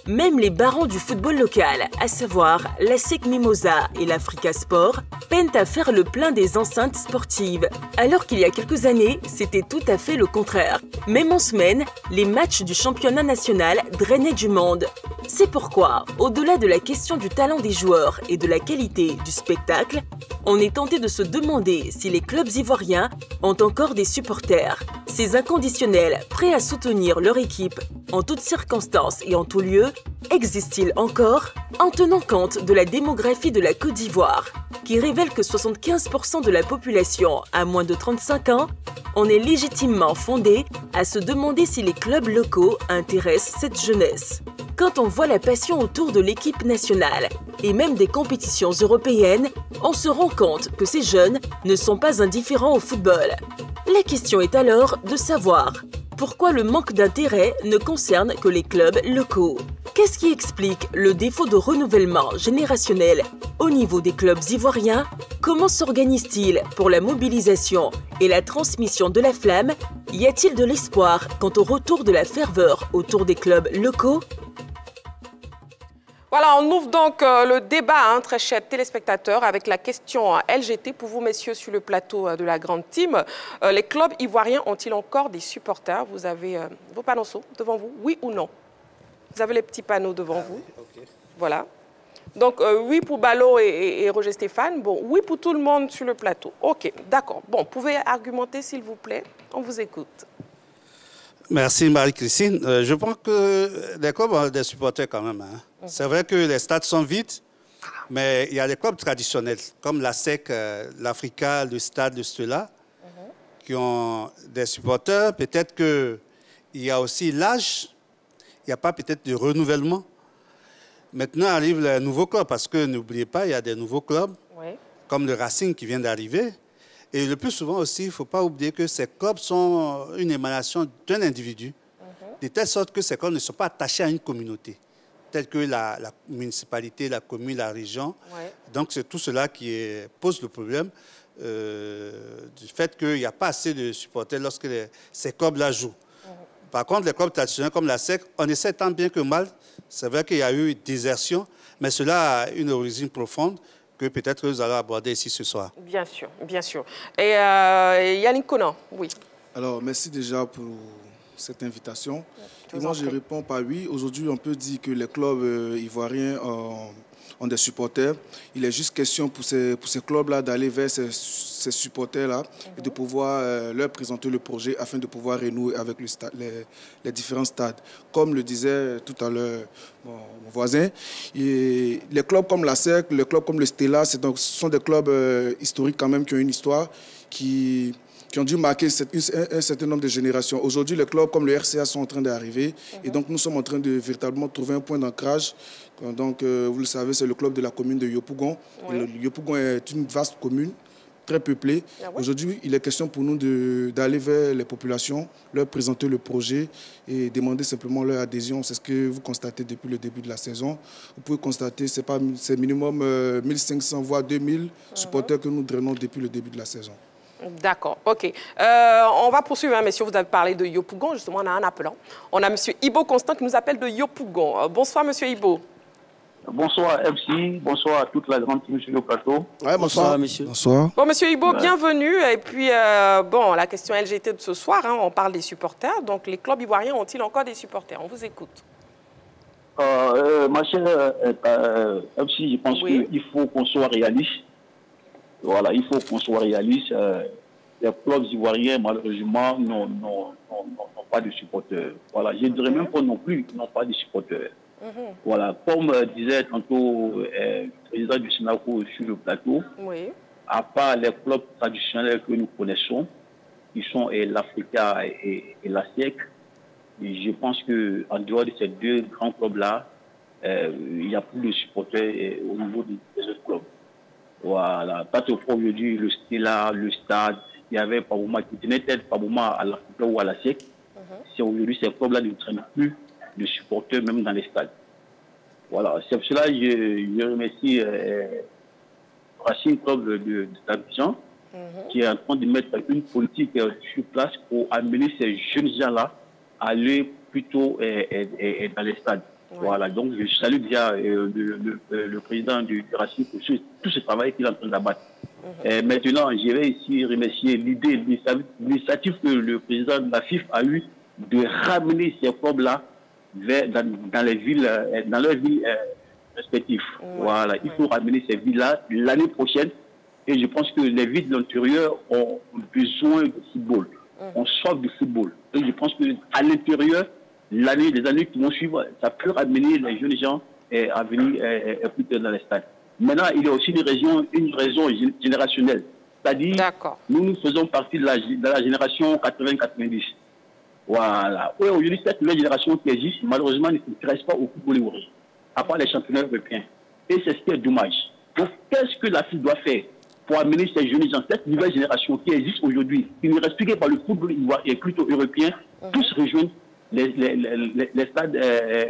Même les barons du football local, à savoir la SEC Mimosa et l'Africa Sport, peinent à faire le plein des enceintes sportives, alors qu'il y a quelques années, c'était tout à fait le contraire. Même en semaine, les matchs du championnat national drainaient du monde. C'est pourquoi, au-delà de la question du talent des joueurs et de la qualité du spectacle, on est tenté de se demander si les clubs ivoiriens ont encore des supporters. Ces inconditionnels, prêts à soutenir leur équipe en toutes circonstances et en tout lieu, existent-ils encore? En tenant compte de la démographie de la Côte d'Ivoire, qui révèle que 75% de la population a moins de 35 ans, on est légitimement fondé à se demander si les clubs locaux intéressent cette jeunesse. Quand on voit la passion autour de l'équipe nationale et même des compétitions européennes, on se rend compte que ces jeunes ne sont pas indifférents au football. La question est alors de savoir pourquoi le manque d'intérêt ne concerne que les clubs locaux. Qu'est-ce qui explique le défaut de renouvellement générationnel au niveau des clubs ivoiriens? Comment s'organise-t-il pour la mobilisation et la transmission de la flamme? Y a-t-il de l'espoir quant au retour de la ferveur autour des clubs locaux? Voilà, on ouvre donc le débat, très chers téléspectateurs, avec la question LGT pour vous, messieurs, sur le plateau de la grande team. Les clubs ivoiriens ont-ils encore des supporters? Vous avez vos panneaux devant vous, oui ou non? Vous avez les petits panneaux devant vous. Okay. Voilà. Donc, oui pour Ballot et Roger Stéphane. Bon, oui pour tout le monde sur le plateau. OK, d'accord. Bon, pouvez argumenter, s'il vous plaît. On vous écoute. Merci Marie-Christine. Je pense que les clubs ont des supporters quand même. C'est vrai que les stades sont vides, mais il y a des clubs traditionnels, comme la SEC, l'Africa, le Stade de Stella, qui ont des supporters. Peut-être qu'il y a aussi l'âge, il n'y a pas peut-être de renouvellement. Maintenant arrivent les nouveaux clubs, parce que n'oubliez pas, il y a des nouveaux clubs, comme le Racing qui vient d'arriver. Et le plus souvent aussi, il ne faut pas oublier que ces clubs sont une émanation d'un individu, de telle sorte que ces clubs ne sont pas attachés à une communauté, telle que la municipalité, la commune, la région. Donc c'est tout cela qui pose le problème du fait qu'il n'y a pas assez de supporters lorsque ces clubs-là jouent. Par contre, les clubs traditionnels comme la SEC, on essaie tant bien que mal. C'est vrai qu'il y a eu désertion, mais cela a une origine profonde que peut-être vous allez aborder ici ce soir. Bien sûr, bien sûr. Et Yannick Konan, oui. Alors, merci déjà pour cette invitation. Et moi, je réponds par oui. Aujourd'hui, on peut dire que les clubs ivoiriens ont des supporters. Il est juste question pour ces clubs-là d'aller vers ces supporters-là et de pouvoir leur présenter le projet afin de pouvoir renouer avec les différents stades. Comme le disait tout à l'heure mon voisin, et les clubs comme la SEC, les clubs comme le Stella, ce sont des clubs historiques quand même qui ont une histoire, qui ont dû marquer un certain nombre de générations. Aujourd'hui, les clubs comme le RCA sont en train d'arriver et donc nous sommes en train de véritablement trouver un point d'ancrage. Donc, vous le savez, c'est le club de la commune de Yopougon. Yopougon est une vaste commune, très peuplée. Aujourd'hui, il est question pour nous d'aller vers les populations, leur présenter le projet et demander simplement leur adhésion. C'est ce que vous constatez depuis le début de la saison. Vous pouvez constater, c'est minimum 1500 voire 2000 supporters que nous drainons depuis le début de la saison. D'accord, OK. On va poursuivre, messieurs. Vous avez parlé de Yopougon. Justement, on a un appelant. On a M. Ibo Constant qui nous appelle de Yopougon. Bonsoir, M. Ibo. Bonsoir, MC. Bonsoir à toute la grande team sur le plateau. Bonsoir, monsieur. Bonsoir. Bon, M. Ibo, bienvenue. Et puis, bon, la question LGT de ce soir, on parle des supporters. Donc, les clubs ivoiriens ont-ils encore des supporters? On vous écoute. Ma chère MC, je pense qu'il faut qu'on soit réaliste. Voilà, il faut qu'on soit réaliste. Les clubs ivoiriens, malheureusement, n'ont pas de supporters. Voilà, je ne dirais même pas non plus qu'ils n'ont pas de supporters. Voilà, comme disait tantôt le président du Sénat sur le plateau, à part les clubs traditionnels que nous connaissons, qui sont l'Africa et la SEC, je pense qu'en dehors de ces deux grands clubs-là, il y a plus de supporters au niveau des autres clubs. Voilà. Quand on prend aujourd'hui le Stella, le Stade, il y avait par moment qui tenait tête par moment à l'Africa ou à la SEC. C'est aujourd'hui ces clubs-là ne traînent plus de supporters même dans les stades. Voilà. C'est pour cela que je remercie Racing Club d'Abidjan qui est en train de mettre une politique sur place pour amener ces jeunes gens-là à aller plutôt dans les stades. Ouais. Voilà, donc je salue déjà le président du Racing pour tout ce travail qu'il est en train d'abattre. Maintenant, je vais ici remercier l'initiative que le président de la FIF a eu de ramener ces clubs-là dans les villes, dans leurs villes respectives. Voilà, il faut ramener ces villes-là l'année prochaine. Et je pense que les villes de l'intérieur ont besoin de football. On soif de football. Et je pense qu'à l'intérieur, les années qui vont suivre, ça peut ramener les jeunes gens à venir plus tard dans les stades. Maintenant, il y a aussi une raison générationnelle. C'est-à-dire, nous faisons partie de la génération 80-90. Voilà. Aujourd'hui, cette nouvelle génération qui existe, malheureusement, ne s'intéresse pas au football ivoirien, à part les championnats européens. Et c'est ce qui est dommage. Donc, qu'est-ce que la FIF doit faire pour amener ces jeunes gens, cette nouvelle génération qui existe aujourd'hui, qui ne reste plus que par le football ivoirien et plutôt européen, tous rejoignent les stades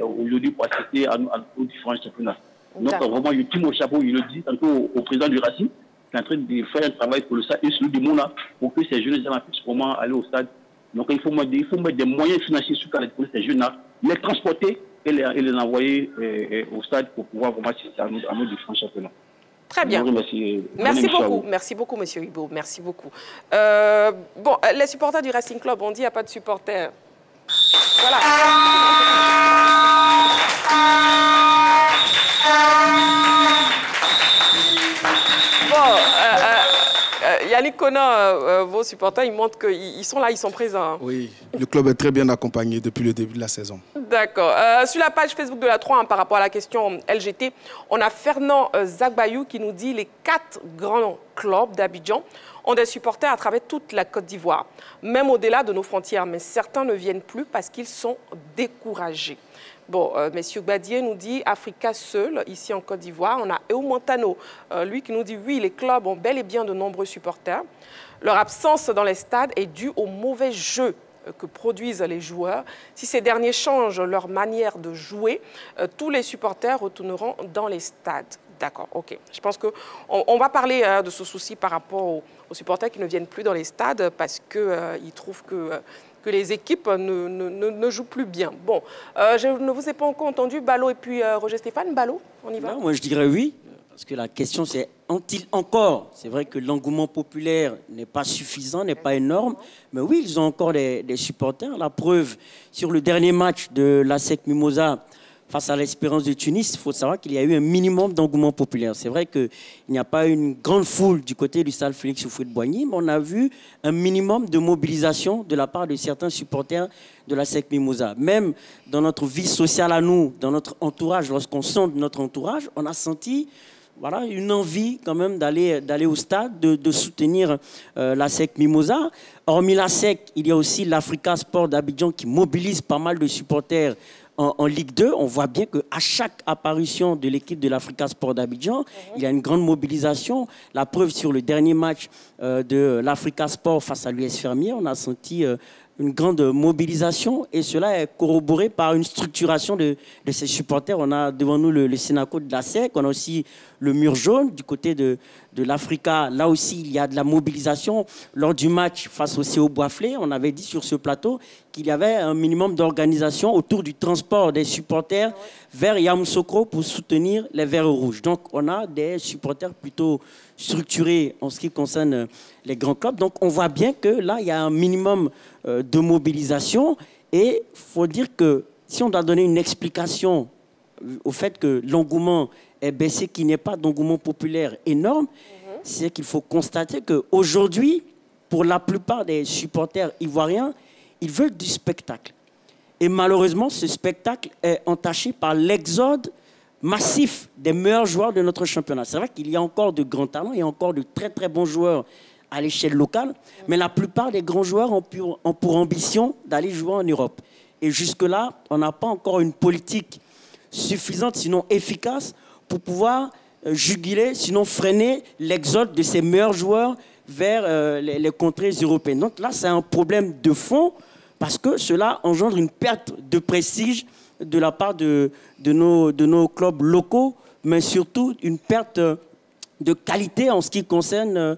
aujourd'hui pour assister aux différents championnats. Donc vraiment, je tire mon chapeau, je le dis tantôt au président du Racing, qui est en train de faire un travail pour le stade et celui du monde là, pour que ces jeunes gens puissent vraiment aller au stade. Donc il faut mettre des moyens financiers sur pour ces jeunes là, les transporter et les envoyer au stade pour pouvoir vraiment assister à nos différents championnats. Très bien. Merci beaucoup, monsieur Ibo. Merci beaucoup. Bon, les supporters du Racing Club, on dit qu'il n'y a pas de supporters. Voilà. Bon, Yannick Kona, vos supporters, ils montrent qu'ils sont là, ils sont présents. Oui, le club est très bien accompagné depuis le début de la saison. D'accord. Sur la page Facebook de la 3, par rapport à la question LGT, on a Fernand Zagbayou qui nous dit les 4 grands clubs d'Abidjan ont des supporters à travers toute la Côte d'Ivoire, même au-delà de nos frontières. Mais certains ne viennent plus parce qu'ils sont découragés. Bon, M. Gbadier nous dit Africa seul, ici en Côte d'Ivoire. On a Eo Montano, lui qui nous dit oui, les clubs ont bel et bien de nombreux supporters. Leur absence dans les stades est due au mauvais jeu que produisent les joueurs. Si ces derniers changent leur manière de jouer, tous les supporters retourneront dans les stades. D'accord, ok. Je pense qu'on va parler de ce souci par rapport aux supporters qui ne viennent plus dans les stades parce qu'ils trouvent que les équipes ne jouent plus bien. Bon, je ne vous ai pas encore entendu, Ballot et puis Roger Stéphane. Ballot, on y va? Non, moi je dirais oui, parce que la question c'est, ont-ils encore? C'est vrai que l'engouement populaire n'est pas suffisant, n'est pas énorme, mais oui, ils ont encore des supporters. La preuve, sur le dernier match de la SEC Mimosa, face à l'Espérance de Tunis, il faut savoir qu'il y a eu un minimum d'engouement populaire. C'est vrai qu'il n'y a pas une grande foule du côté du stade Félix Houphouët-Boigny, mais on a vu un minimum de mobilisation de la part de certains supporters de la SEC Mimosa. Même dans notre vie sociale à nous, dans notre entourage, lorsqu'on sonde notre entourage, on a senti voilà, une envie quand même d'aller au stade, de soutenir la SEC Mimosa. Hormis la SEC, il y a aussi l'Africa Sport d'Abidjan qui mobilise pas mal de supporters en Ligue 2, on voit bien qu'à chaque apparition de l'équipe de l'Africa Sport d'Abidjan, il y a une grande mobilisation. La preuve sur le dernier match de l'Africa Sport face à l'US Fermier, on a senti une grande mobilisation et cela est corroboré par une structuration de ces supporters. On a devant nous le Sénaco de la SEC, on a aussi le mur jaune du côté de l'Africa. Là aussi, il y a de la mobilisation. Lors du match face au CO Boisflé, on avait dit sur ce plateau qu'il y avait un minimum d'organisation autour du transport des supporters vers Yamoussoukro pour soutenir les Verts Rouges. Donc, on a des supporters plutôt structurés en ce qui concerne les grands clubs. Donc, on voit bien que là, il y a un minimum de mobilisation. Et il faut dire que si on doit donner une explication au fait que l'engouement est baissé, qu'il n'y ait pas d'engouement populaire énorme, c'est qu'il faut constater qu'aujourd'hui, pour la plupart des supporters ivoiriens, ils veulent du spectacle. Et malheureusement, ce spectacle est entaché par l'exode massif des meilleurs joueurs de notre championnat. C'est vrai qu'il y a encore de grands talents, il y a encore de très très bons joueurs à l'échelle locale, mais la plupart des grands joueurs ont pour ambition d'aller jouer en Europe. Et jusque-là, on n'a pas encore une politique suffisante, sinon efficace, pour pouvoir juguler, sinon freiner l'exode de ces meilleurs joueurs vers les contrées européennes. Donc là, c'est un problème de fond, parce que cela engendre une perte de prestige de la part de nos clubs locaux, mais surtout une perte de qualité en ce qui concerne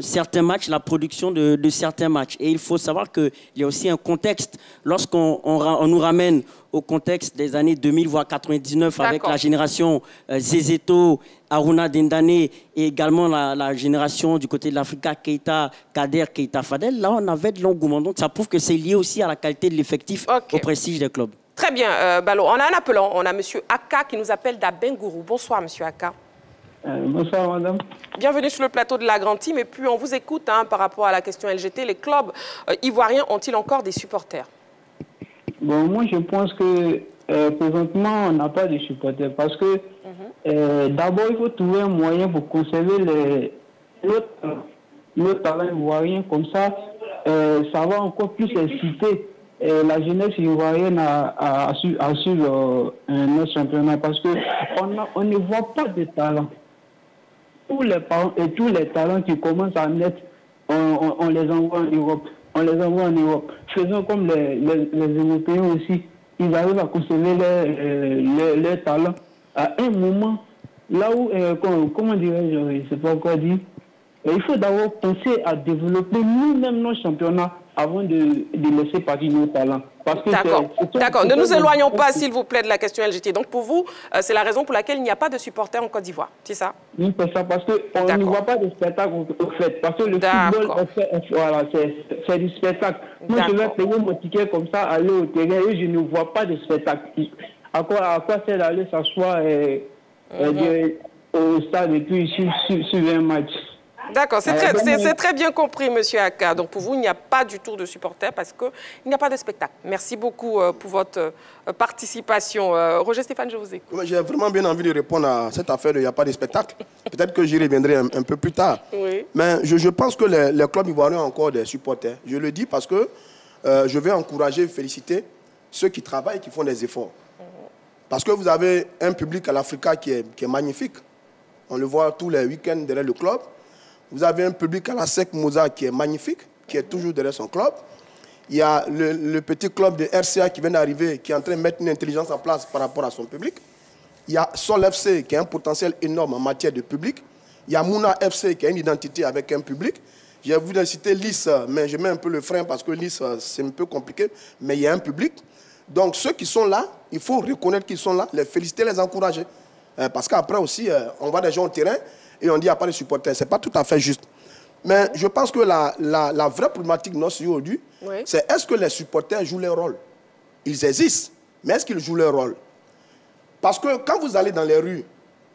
certains matchs, la production de certains matchs. Et il faut savoir qu'il y a aussi un contexte. Lorsqu'on nous ramène au contexte des années 2000, voire 99, avec la génération Zezeto, Aruna Dendane, et également la génération du côté de l'Africa, Keita, Kader, Keita Fadel, là, on avait de l'engouement. Donc, ça prouve que c'est lié aussi à la qualité de l'effectif, au prestige des clubs. Très bien, Balo. On a un appelant. On a M. Aka qui nous appelle d'Abengourou. Bonsoir, M. Aka. Bonsoir, madame. Bienvenue sur le plateau de la Grande Team. Et puis, on vous écoute par rapport à la question LGT. Les clubs ivoiriens ont-ils encore des supporters? Bon, moi, je pense que présentement, on n'a pas de supporters. Parce que d'abord, il faut trouver un moyen pour conserver nos talents ivoiriens. Comme ça, ça va encore plus inciter la jeunesse ivoirienne à suivre notre championnat. Parce qu'on ne voit pas de talent. Tous les talents qui commencent à naître, on les envoie en Europe. On les envoie en Europe. Faisons comme les Européens aussi. Ils arrivent à conserver leurs talents. À un moment, là où, comment dirais-je, je ne sais pas quoi dire, il faut d'abord penser à développer nous-mêmes nos championnats avant de laisser partir nos talents. D'accord. Ne nous éloignons pas, s'il vous plaît, de la question LGT. Donc, pour vous, c'est la raison pour laquelle il n'y a pas de supporters en Côte d'Ivoire. C'est ça? Oui, c'est ça, parce qu'on ne voit pas de spectacle au fait. Parce que le football, voilà, c'est du spectacle. Moi, je vais payer mon ticket comme ça, aller au terrain, et je ne vois pas de spectacle. À quoi sert d'aller s'asseoir au stade et puis suivre un match? D'accord, c'est très bien compris, M. Aka. Donc pour vous, il n'y a pas du tout de supporters parce qu'il n'y a pas de spectacle. Merci beaucoup pour votre participation. Roger Stéphane, je vous écoute. J'ai vraiment bien envie de répondre à cette affaire de il n'y a pas de spectacle. Peut-être que j'y reviendrai un peu plus tard. Oui. Mais je pense que les clubs ivoiriens ont encore des supporters. Je le dis parce que je vais encourager, féliciter ceux qui travaillent et qui font des efforts. Parce que vous avez un public à l'Africa qui est magnifique. On le voit tous les week-ends derrière le club. Vous avez un public à la SEC Mozart qui est magnifique, qui est toujours derrière son club. Il y a le petit club de RCA qui vient d'arriver, qui est en train de mettre une intelligence en place par rapport à son public. Il y a Sol FC qui a un potentiel énorme en matière de public. Il y a Mouna FC qui a une identité avec un public. J'ai voulu citer Lys, mais je mets un peu le frein parce que Lys, c'est un peu compliqué, mais il y a un public. Donc ceux qui sont là, il faut reconnaître qu'ils sont là, les féliciter, les encourager. Parce qu'après aussi, on voit des gens au terrain, et on dit qu'il n'y a pas de supporters. Ce n'est pas tout à fait juste. Mais je pense que la vraie problématique de notre aujourd'hui, c'est est-ce que les supporters jouent leur rôle? Ils existent, mais est-ce qu'ils jouent leur rôle? Parce que quand vous allez dans les rues,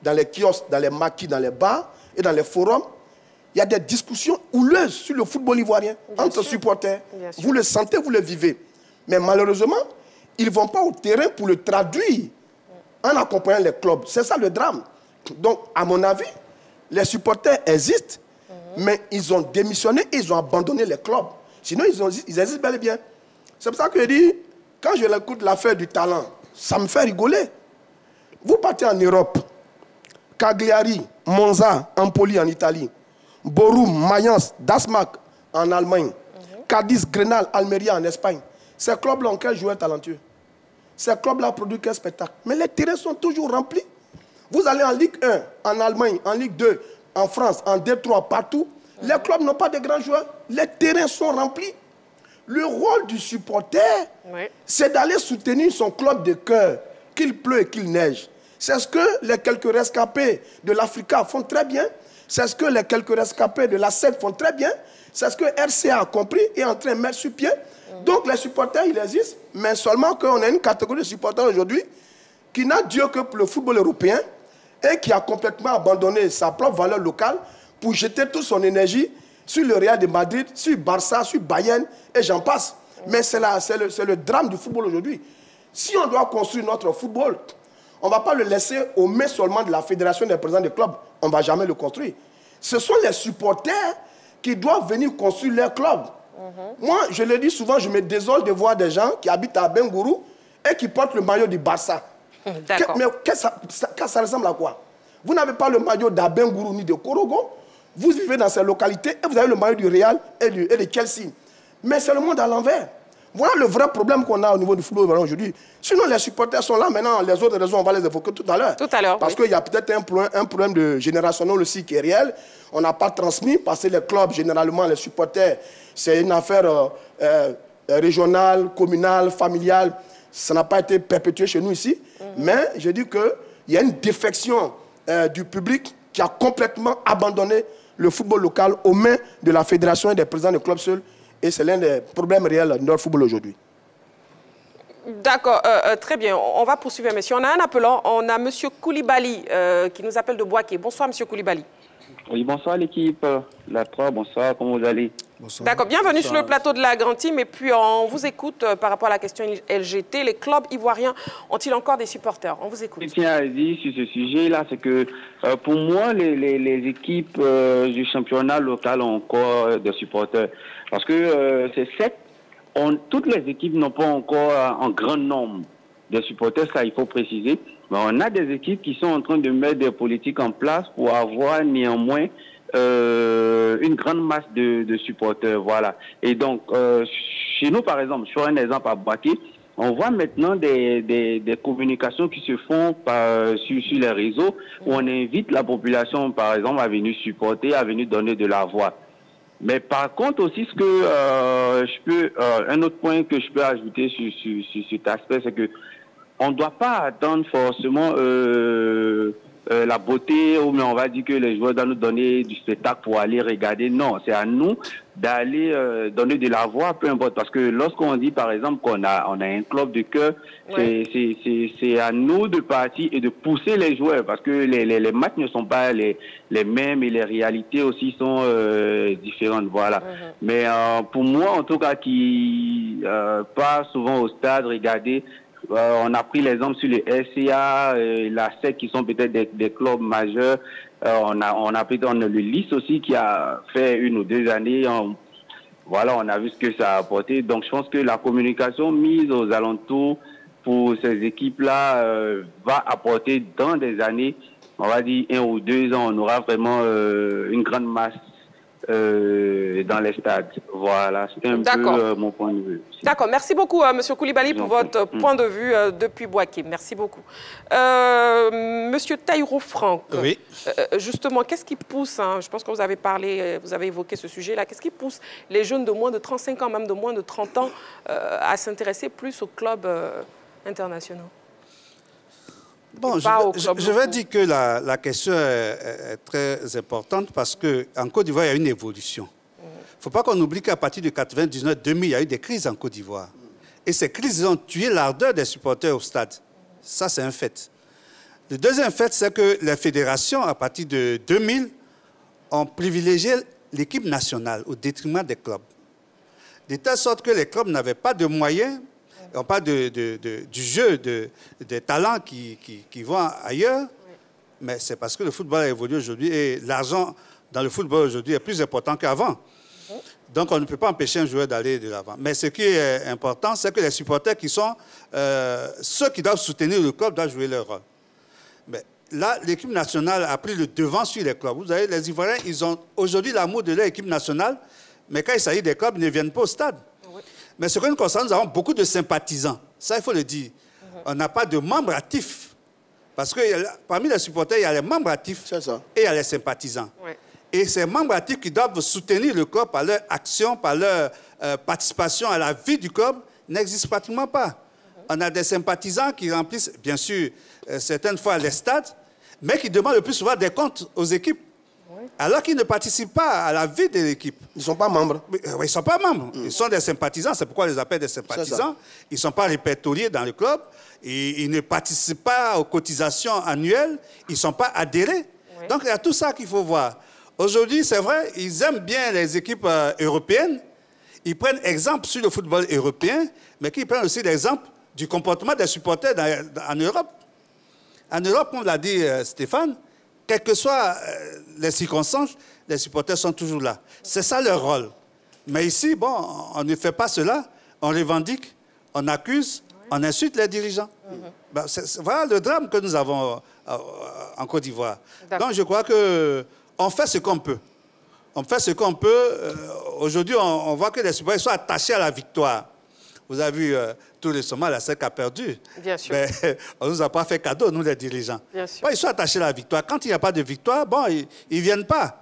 dans les kiosques, dans les maquis, dans les bars et dans les forums, il y a des discussions houleuses sur le football ivoirien entre supporters. Vous le sentez, vous le vivez. Mais malheureusement, ils ne vont pas au terrain pour le traduire en accompagnant les clubs. C'est ça le drame. Donc, à mon avis, les supporters existent, mais ils ont démissionné et ils ont abandonné les clubs. Sinon, ils existent bel et bien. C'est pour ça que je dis, quand je écoute l'affaire du talent, ça me fait rigoler. Vous partez en Europe, Cagliari, Monza, Empoli en Italie, Borum, Mayence, Dasmak en Allemagne, Cadiz, Grenal, Almeria en Espagne. Ces clubs-là ont quel joueur talentueux? Ces clubs-là produisent quel spectacle? Mais les terrains sont toujours remplis. Vous allez en Ligue 1, en Allemagne, en Ligue 2, en France, en D3, partout. Les clubs n'ont pas de grands joueurs. Les terrains sont remplis. Le rôle du supporter, c'est d'aller soutenir son club de cœur, qu'il pleut et qu'il neige. C'est ce que les quelques rescapés de l'Africa font très bien. C'est ce que les quelques rescapés de la SEC font très bien. C'est ce que RCA a compris et est en train de mettre sur pied. Donc les supporters, ils existent, mais seulement qu'on a une catégorie de supporters aujourd'hui qui n'a Dieu que pour le football européen et qui a complètement abandonné sa propre valeur locale pour jeter toute son énergie sur le Real de Madrid, sur Barça, sur Bayern, et j'en passe. Mais c'est le drame du football aujourd'hui. Si on doit construire notre football, on ne va pas le laisser aux mains seulement de la fédération des présidents des clubs. On ne va jamais le construire. Ce sont les supporters qui doivent venir construire leur club. Moi, je le dis souvent, je me désole de voir des gens qui habitent à Bengourou et qui portent le maillot du Barça. Mais ça ressemble à quoi? Vous n'avez pas le maillot d'Abengourou ni de Korogo. Vous vivez dans ces localités et vous avez le maillot du Real et de Chelsea. Mais c'est le monde à l'envers. Voilà le vrai problème qu'on a au niveau du football aujourd'hui. Sinon, les supporters sont là. Maintenant, les autres raisons, on va les évoquer tout à l'heure. Parce qu'il y a peut-être un problème de générationnel aussi qui est réel. On n'a pas transmis parce que les clubs, généralement, les supporters, c'est une affaire régionale, communale, familiale. Ça n'a pas été perpétué chez nous ici. Mais je dis qu'il y a une défection du public qui a complètement abandonné le football local aux mains de la fédération et des présidents de clubs seuls. Et c'est l'un des problèmes réels de notre football aujourd'hui. D'accord, très bien. On va poursuivre, monsieur. On a un appelant. On a monsieur Koulibaly qui nous appelle de Boaké. Bonsoir, monsieur Koulibaly. Oui, bonsoir l'équipe. La 3, bonsoir, comment vous allez? D'accord, bienvenue sur le plateau de la Grande Team. Et puis, on vous écoute par rapport à la question LGT. Les clubs ivoiriens ont-ils encore des supporters? On vous écoute. Ce que je tiens à dire sur ce sujet-là, c'est que pour moi, les équipes du championnat local ont encore des supporters. Parce que c'est 7. Toutes les équipes n'ont pas encore un grand nombre de supporters, ça il faut préciser. Mais on a des équipes qui sont en train de mettre des politiques en place pour avoir néanmoins une grande masse de supporters. Voilà. Et donc, chez nous, par exemple, je ferai un exemple à Boaké, on voit maintenant des communications qui se font sur les réseaux où on invite la population, par exemple, à venir supporter, à venir donner de la voix. Mais par contre aussi, ce que un autre point que je peux ajouter sur cet aspect, c'est que on ne doit pas attendre forcément la beauté, ou mais on va dire que les joueurs doivent nous donner du spectacle pour aller regarder. Non, c'est à nous d'aller donner de la voix, peu importe. Parce que lorsqu'on dit, par exemple, qu'on a un club de cœur, c'est à nous de partir et de pousser les joueurs. Parce que les matchs ne sont pas les mêmes et les réalités aussi sont différentes. Voilà. Mais pour moi, en tout cas, qui part souvent au stade, regarder, on a pris l'exemple sur les SCA, la SEC qui sont peut-être des clubs majeurs. On a pris le LIS aussi qui a fait 1 ou 2 années. Voilà, on a vu ce que ça a apporté. Donc je pense que la communication mise aux alentours pour ces équipes-là va apporter dans des années, on va dire 1 ou 2 ans, on aura vraiment une grande masse dans les stades. Voilà, c'était un peu mon point de vue. D'accord, merci beaucoup monsieur Koulibaly pour votre point de vue depuis Boaké. Merci beaucoup. Monsieur Taïro Franck, oui. Justement, qu'est-ce qui pousse, je pense que vous avez parlé, vous avez évoqué ce sujet-là, qu'est-ce qui pousse les jeunes de moins de 35 ans, même de moins de 30 ans, à s'intéresser plus aux clubs internationaux? Bon, je vais dire que la question est très importante parce qu'en Côte d'Ivoire, il y a une évolution. Il ne faut pas qu'on oublie qu'à partir de 99-2000, il y a eu des crises en Côte d'Ivoire. Et ces crises ont tué l'ardeur des supporters au stade. Ça, c'est un fait. Le deuxième fait, c'est que les fédérations, à partir de 2000, ont privilégié l'équipe nationale au détriment des clubs. De telle sorte que les clubs n'avaient pas de moyens. On parle du jeu, des talents qui vont ailleurs, mais c'est parce que le football a évolué aujourd'hui et l'argent dans le football aujourd'hui est plus important qu'avant. Donc on ne peut pas empêcher un joueur d'aller de l'avant. Mais ce qui est important, c'est que les supporters qui sont ceux qui doivent soutenir le club doivent jouer leur rôle. Mais là, l'équipe nationale a pris le devant sur les clubs. Vous savez, les Ivoiriens, ils ont aujourd'hui l'amour de leur équipe nationale, mais quand il s'agit des clubs, ils ne viennent pas au stade. Mais ce qui nous concerne, nous avons beaucoup de sympathisants. Ça, il faut le dire. On n'a pas de membres actifs. Parce que parmi les supporters, il y a les membres actifs et il y a les sympathisants. Ouais. Et ces membres actifs qui doivent soutenir le club par leur action, par leur participation à la vie du club, n'existent pratiquement pas. On a des sympathisants qui remplissent, bien sûr, certaines fois les stades, mais qui demandent le plus souvent des comptes aux équipes. Alors qu'ils ne participent pas à la vie de l'équipe. Ils ne sont pas membres. Oui, ils ne sont pas membres. Ils sont des sympathisants. C'est pourquoi on les appelle des sympathisants. Ils ne sont pas répertoriés dans le club. Ils ne participent pas aux cotisations annuelles. Ils ne sont pas adhérés. Oui. Donc, il y a tout ça qu'il faut voir. Aujourd'hui, c'est vrai, ils aiment bien les équipes européennes. Ils prennent exemple sur le football européen, mais ils prennent aussi l'exemple du comportement des supporters en Europe. En Europe, comme l'a dit Stéphane, quelles que soient les circonstances, les supporters sont toujours là. C'est ça leur rôle. Mais ici, bon, on ne fait pas cela. On revendique, on accuse, on insulte les dirigeants. Ben, voilà le drame que nous avons en Côte d'Ivoire. Donc je crois qu'on fait ce qu'on peut. On fait ce qu'on peut. Aujourd'hui, on voit que les supporters sont attachés à la victoire. Vous avez vu tout récemment, la SEC a perdu. Bien sûr. Mais on ne nous a pas fait cadeau, nous les dirigeants. Bien sûr. Bon, ils sont attachés à la victoire. Quand il n'y a pas de victoire, bon, ils ne viennent pas.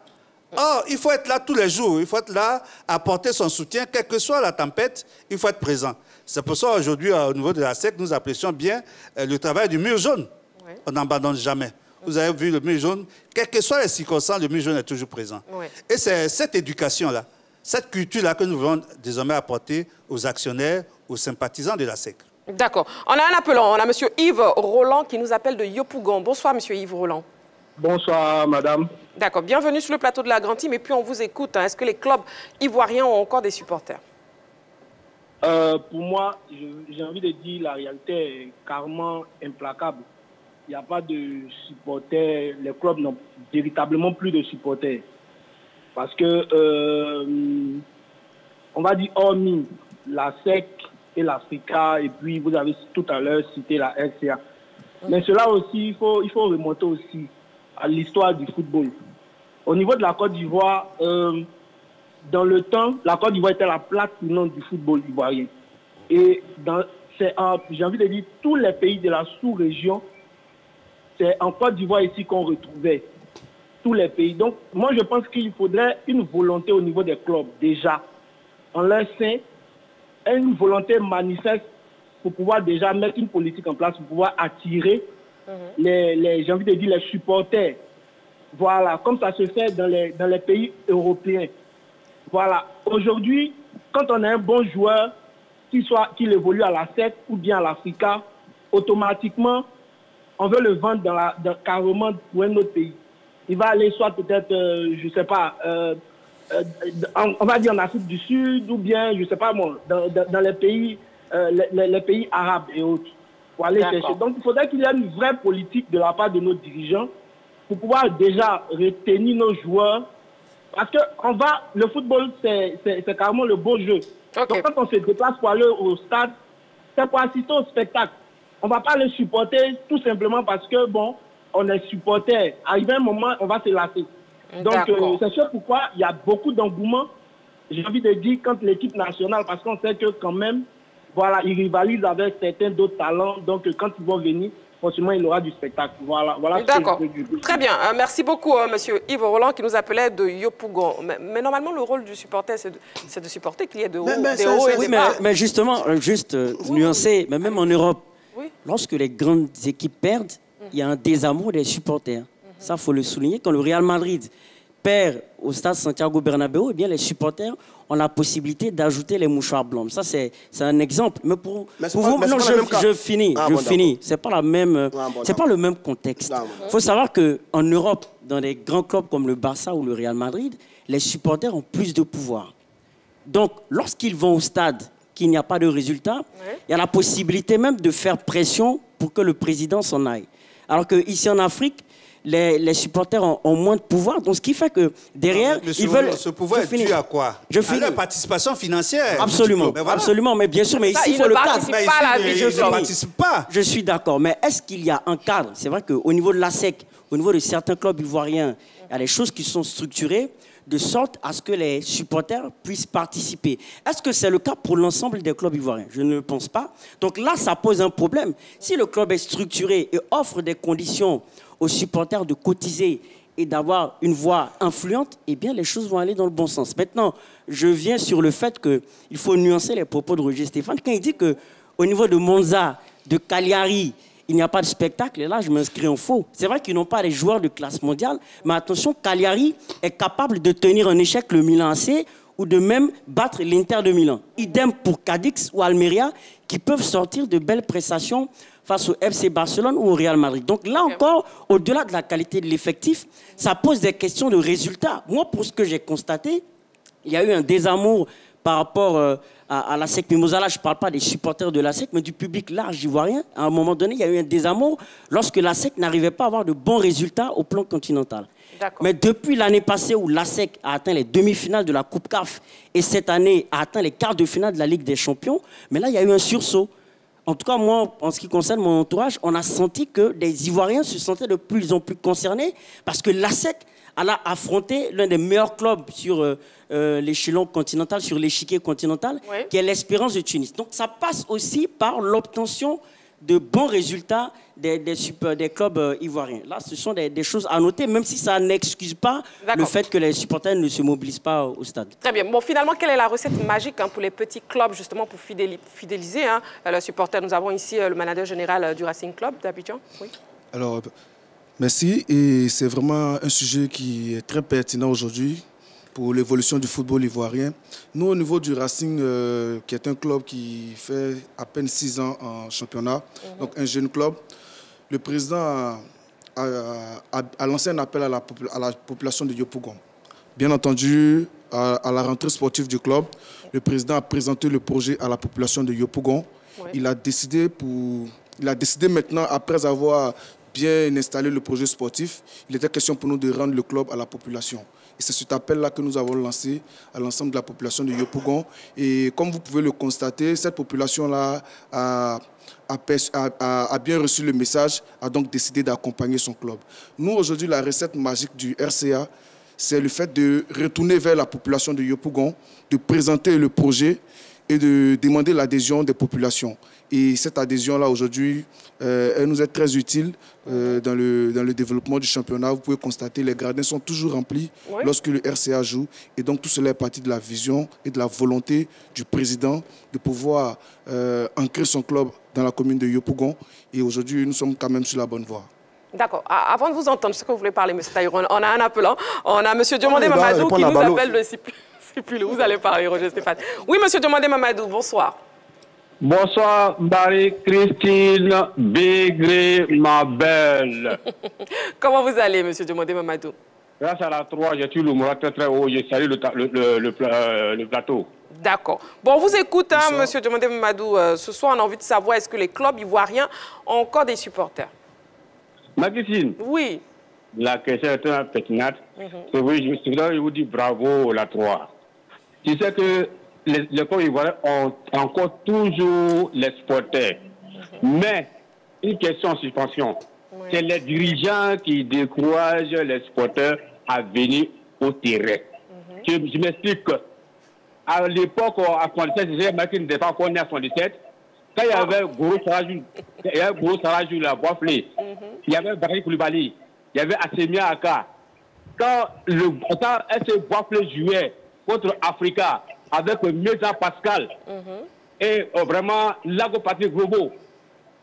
Or, il faut être là tous les jours. Il faut être là, apporter son soutien. Quelle que soit la tempête, il faut être présent. C'est pour ça aujourd'hui, au niveau de la SEC, nous apprécions bien le travail du mur jaune. Oui. On n'abandonne jamais. Vous avez vu le mur jaune, quelles que soient les circonstances, le mur jaune est toujours présent. Oui. Et c'est cette éducation-là, cette culture-là que nous voulons désormais apporter aux actionnaires, aux sympathisants de la SEC. D'accord. On a un appelant. On a M. Yves Roland qui nous appelle de Yopougon. Bonsoir, M. Yves Roland. Bonsoir, madame. D'accord. Bienvenue sur le plateau de la Grande Team. Et puis, on vous écoute. Est-ce que les clubs ivoiriens ont encore des supporters? Pour moi, j'ai envie de dire la réalité est carrément implacable. Il n'y a pas de supporters. Les clubs n'ont véritablement plus de supporters. Parce que, on va dire, hormis la SEC et l'Africa, et puis vous avez tout à l'heure cité la RCA. Mais cela aussi, il faut remonter aussi à l'histoire du football. Au niveau de la Côte d'Ivoire, dans le temps, la Côte d'Ivoire était la plaque tournante du football ivoirien. Et j'ai envie de dire, tous les pays de la sous-région, c'est en Côte d'Ivoire ici qu'on retrouvait tous les pays. Donc, moi, je pense qu'il faudrait une volonté au niveau des clubs, déjà, en leur sein, une volonté manifeste pour pouvoir déjà mettre une politique en place, pour pouvoir attirer j'ai envie de dire, les supporters. Voilà, comme ça se fait dans les pays européens. Voilà, aujourd'hui, quand on a un bon joueur, qu'il évolue à la SEC ou bien à l'Africa, automatiquement, on veut le vendre carrément pour un autre pays. Il va aller soit peut-être, je ne sais pas, on va dire en Afrique du Sud ou bien, je ne sais pas moi, dans les pays, les pays arabes et autres. Pour aller chercher. Donc il faudrait qu'il y ait une vraie politique de la part de nos dirigeants pour pouvoir déjà retenir nos joueurs. Parce que le football, c'est carrément le beau jeu. Okay. Donc quand on se déplace pour aller au stade, c'est pour assister au spectacle. On ne va pas le supporter tout simplement parce que, bon, on est supporter. Arrivé un moment, on va se lasser. Donc c'est sûr pourquoi il y a beaucoup d'engouement. J'ai envie de dire quand l'équipe nationale, parce qu'on sait que quand même, voilà, ils rivalisent avec certains d'autres talents. Donc quand ils vont venir, forcément, il y aura du spectacle. Voilà. D'accord. Très bien. Merci beaucoup, monsieur Yves Roland, qui nous appelait de Yopougon. Mais normalement, le rôle du supporter, c'est de supporter qu'il y ait des hauts et des bas. Mais justement, juste nuancer, mais même en Europe, lorsque les grandes équipes perdent, il y a un désamour des supporters. Ça, il faut le souligner. Quand le Real Madrid perd au stade Santiago Bernabéu, eh bien, les supporters ont la possibilité d'ajouter les mouchoirs blancs. Ça, c'est un exemple. Mais pour vous, non, je finis. C'est pas la même, c'est pas le même contexte. Il faut savoir qu'en Europe, dans des grands clubs comme le Barça ou le Real Madrid, les supporters ont plus de pouvoir. Donc, lorsqu'ils vont au stade, qu'il n'y a pas de résultat, il y a la possibilité même de faire pression pour que le président s'en aille. Alors qu'ici en Afrique, les supporters ont moins de pouvoir. Donc, ce qui fait que derrière, ils veulent... Ce pouvoir est dû à quoi? À leur participation financière. Absolument, absolument. Mais bien sûr, mais ici, il faut le cadre. Je ne participe pas. Je suis d'accord. Mais est-ce qu'il y a un cadre? C'est vrai qu'au niveau de la SEC, au niveau de certains clubs ivoiriens, il y a des choses qui sont structurées de sorte à ce que les supporters puissent participer. Est-ce que c'est le cas pour l'ensemble des clubs ivoiriens? Je ne le pense pas. Donc là, ça pose un problème. Si le club est structuré et offre des conditions aux supporters de cotiser et d'avoir une voix influente, eh bien, les choses vont aller dans le bon sens. Maintenant, je viens sur le fait qu'il faut nuancer les propos de Roger Stéphane quand il dit qu'au niveau de Monza, de Cagliari, il n'y a pas de spectacle, et là, je m'inscris en faux. C'est vrai qu'ils n'ont pas les joueurs de classe mondiale, mais attention, Cagliari est capable de tenir en échec le Milan AC ou de même battre l'Inter de Milan. Idem pour Cadix ou Almeria, qui peuvent sortir de belles prestations face au FC Barcelone ou au Real Madrid. Donc là encore, au-delà de la qualité de l'effectif, ça pose des questions de résultats. Moi, pour ce que j'ai constaté, il y a eu un désamour par rapport à la SEC Mimosala. Je ne parle pas des supporters de la SEC, mais du public large ivoirien. À un moment donné, il y a eu un désamour lorsque la SEC n'arrivait pas à avoir de bons résultats au plan continental. Mais depuis l'année passée où la SEC a atteint les demi-finales de la Coupe CAF et cette année a atteint les quarts de finale de la Ligue des Champions, mais là, il y a eu un sursaut. En tout cas, moi, en ce qui concerne mon entourage, on a senti que les Ivoiriens se sentaient de plus en plus concernés parce que la SEC a affronté l'un des meilleurs clubs sur l'échelon continental, sur l'échiquier continental, qui est l'Espérance de Tunis. Donc, ça passe aussi par l'obtention de bons résultats des clubs ivoiriens. Là, ce sont des choses à noter, même si ça n'excuse pas le fait que les supporters ne se mobilisent pas au stade. Très bien. Bon, finalement, quelle est la recette magique pour les petits clubs, justement, pour fidéliser le supporter? Nous avons ici le manager général du Racing Club d'Abidjan. Oui. Alors, merci. Et c'est vraiment un sujet qui est très pertinent aujourd'hui pour l'évolution du football ivoirien. Nous, au niveau du Racing, qui est un club qui fait à peine 6 ans en championnat, donc un jeune club, le président a lancé un appel à la population de Yopougon. Bien entendu, à la rentrée sportive du club, le président a présenté le projet à la population de Yopougon. Il a décidé maintenant, après avoir bien installé le projet sportif, il était question pour nous de rendre le club à la population. Et c'est cet appel-là que nous avons lancé à l'ensemble de la population de Yopougon. Et comme vous pouvez le constater, cette population-là a bien reçu le message, a donc décidé d'accompagner son club. Nous, aujourd'hui, la recette magique du RCA, c'est le fait de retourner vers la population de Yopougon, de présenter le projet et de demander l'adhésion des populations. Et cette adhésion-là, aujourd'hui, elle nous est très utile dans le développement du championnat. Vous pouvez constater, les gradins sont toujours remplis lorsque le RCA joue. Et donc, tout cela est parti de la vision et de la volonté du président de pouvoir ancrer son club dans la commune de Yopougon. Et aujourd'hui, nous sommes quand même sur la bonne voie. D'accord. Avant de vous entendre, je sais que vous voulez parler, M. Taïron, on a un appelant. On a M. Diomandé Mamadou qui nous appelle de Sipulu. Vous allez parler, Roger Stéphane. Oui, M. Diomandé Mamadou, bonsoir. Bonsoir, Marie-Christine Bégré, ma belle. Comment vous allez, M. Diomandé Mamadou? Grâce à la 3, j'ai tué le moral très très haut. J'ai salué le plateau. D'accord. Bon, on vous écoute, M. Diomandé Mamadou. Ce soir, on a envie de savoir, est-ce que les clubs ivoiriens ont encore des supporters? Marie-Christine. Oui. La question est un pertinente. Je vous dis bravo, la 3. Tu sais que les clubs ivoiriens ont encore toujours les supporters. Mais, une question en suspension. C'est les dirigeants qui découragent les supporters à venir au terrain. Je m'explique. À l'époque, à 77, je n'étais pas connu à 77. Quand il y avait Goro Sarajou, la Boiflé, il y avait Barry Koulibaly, il y avait Assemia Aka. Quand S. Boiflé jouait contre Africa, avec Meza Pascal et vraiment Lago Patrick Robo,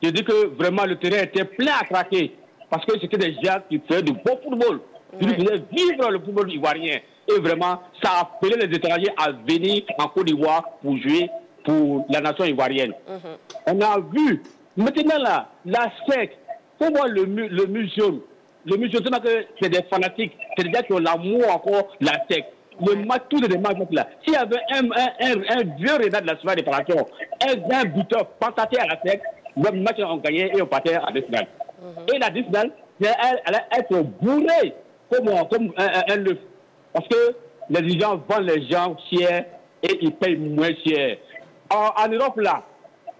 je dis que vraiment le terrain était plein à craquer parce que c'était des gens qui faisaient du beau football, qui faisaient vivre le football ivoirien. Et vraiment, ça a appelé les étrangers à venir en Côte d'Ivoire pour jouer pour la nation ivoirienne. On a vu, maintenant là, la SEC, pour moi le muséum, c'est des fanatiques, c'est des gens qui ont l'amour encore la SEC. Le match, tous les matchs là. S'il y avait un vieux rédacteur de la soirée de préparation, un buteur pantaté à la SEC, le match on gagnait et on partait à la finale. Et la finale, elle allait être bourrée comme un œuf. Parce que les gens vendent les gens chers et ils payent moins cher. En Europe là,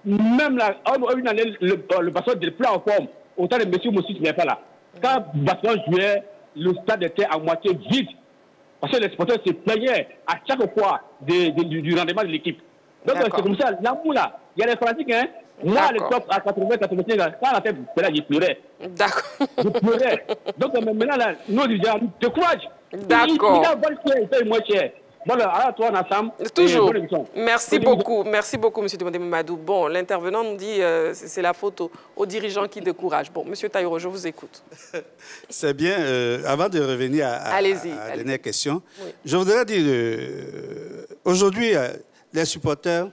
même là, une année, le bassin de plein en forme, autant de M. Moussi n'est pas là. Quand Basson jouait, le stade était à moitié vide. Parce que les supporters se plaignaient à chaque fois du rendement de l'équipe. Donc c'est comme ça, l'amour là, il y a les fanatiques, hein. Moi, à l'époque, à 80-85, quand la tête, je pleurais. D'accord. Je pleurais. Donc maintenant, là, nos dirigeants nous découragent. D'accord. Ils payent moins cher. Voilà, alors toi, ensemble. Toujours. Merci beaucoup, M. Diomandé Mamadou. Bon, l'intervenant nous dit c'est la faute aux dirigeants qui découragent. Bon, M. Taïro, je vous écoute. C'est bien. Avant de revenir à la dernière question, je voudrais dire aujourd'hui, les supporters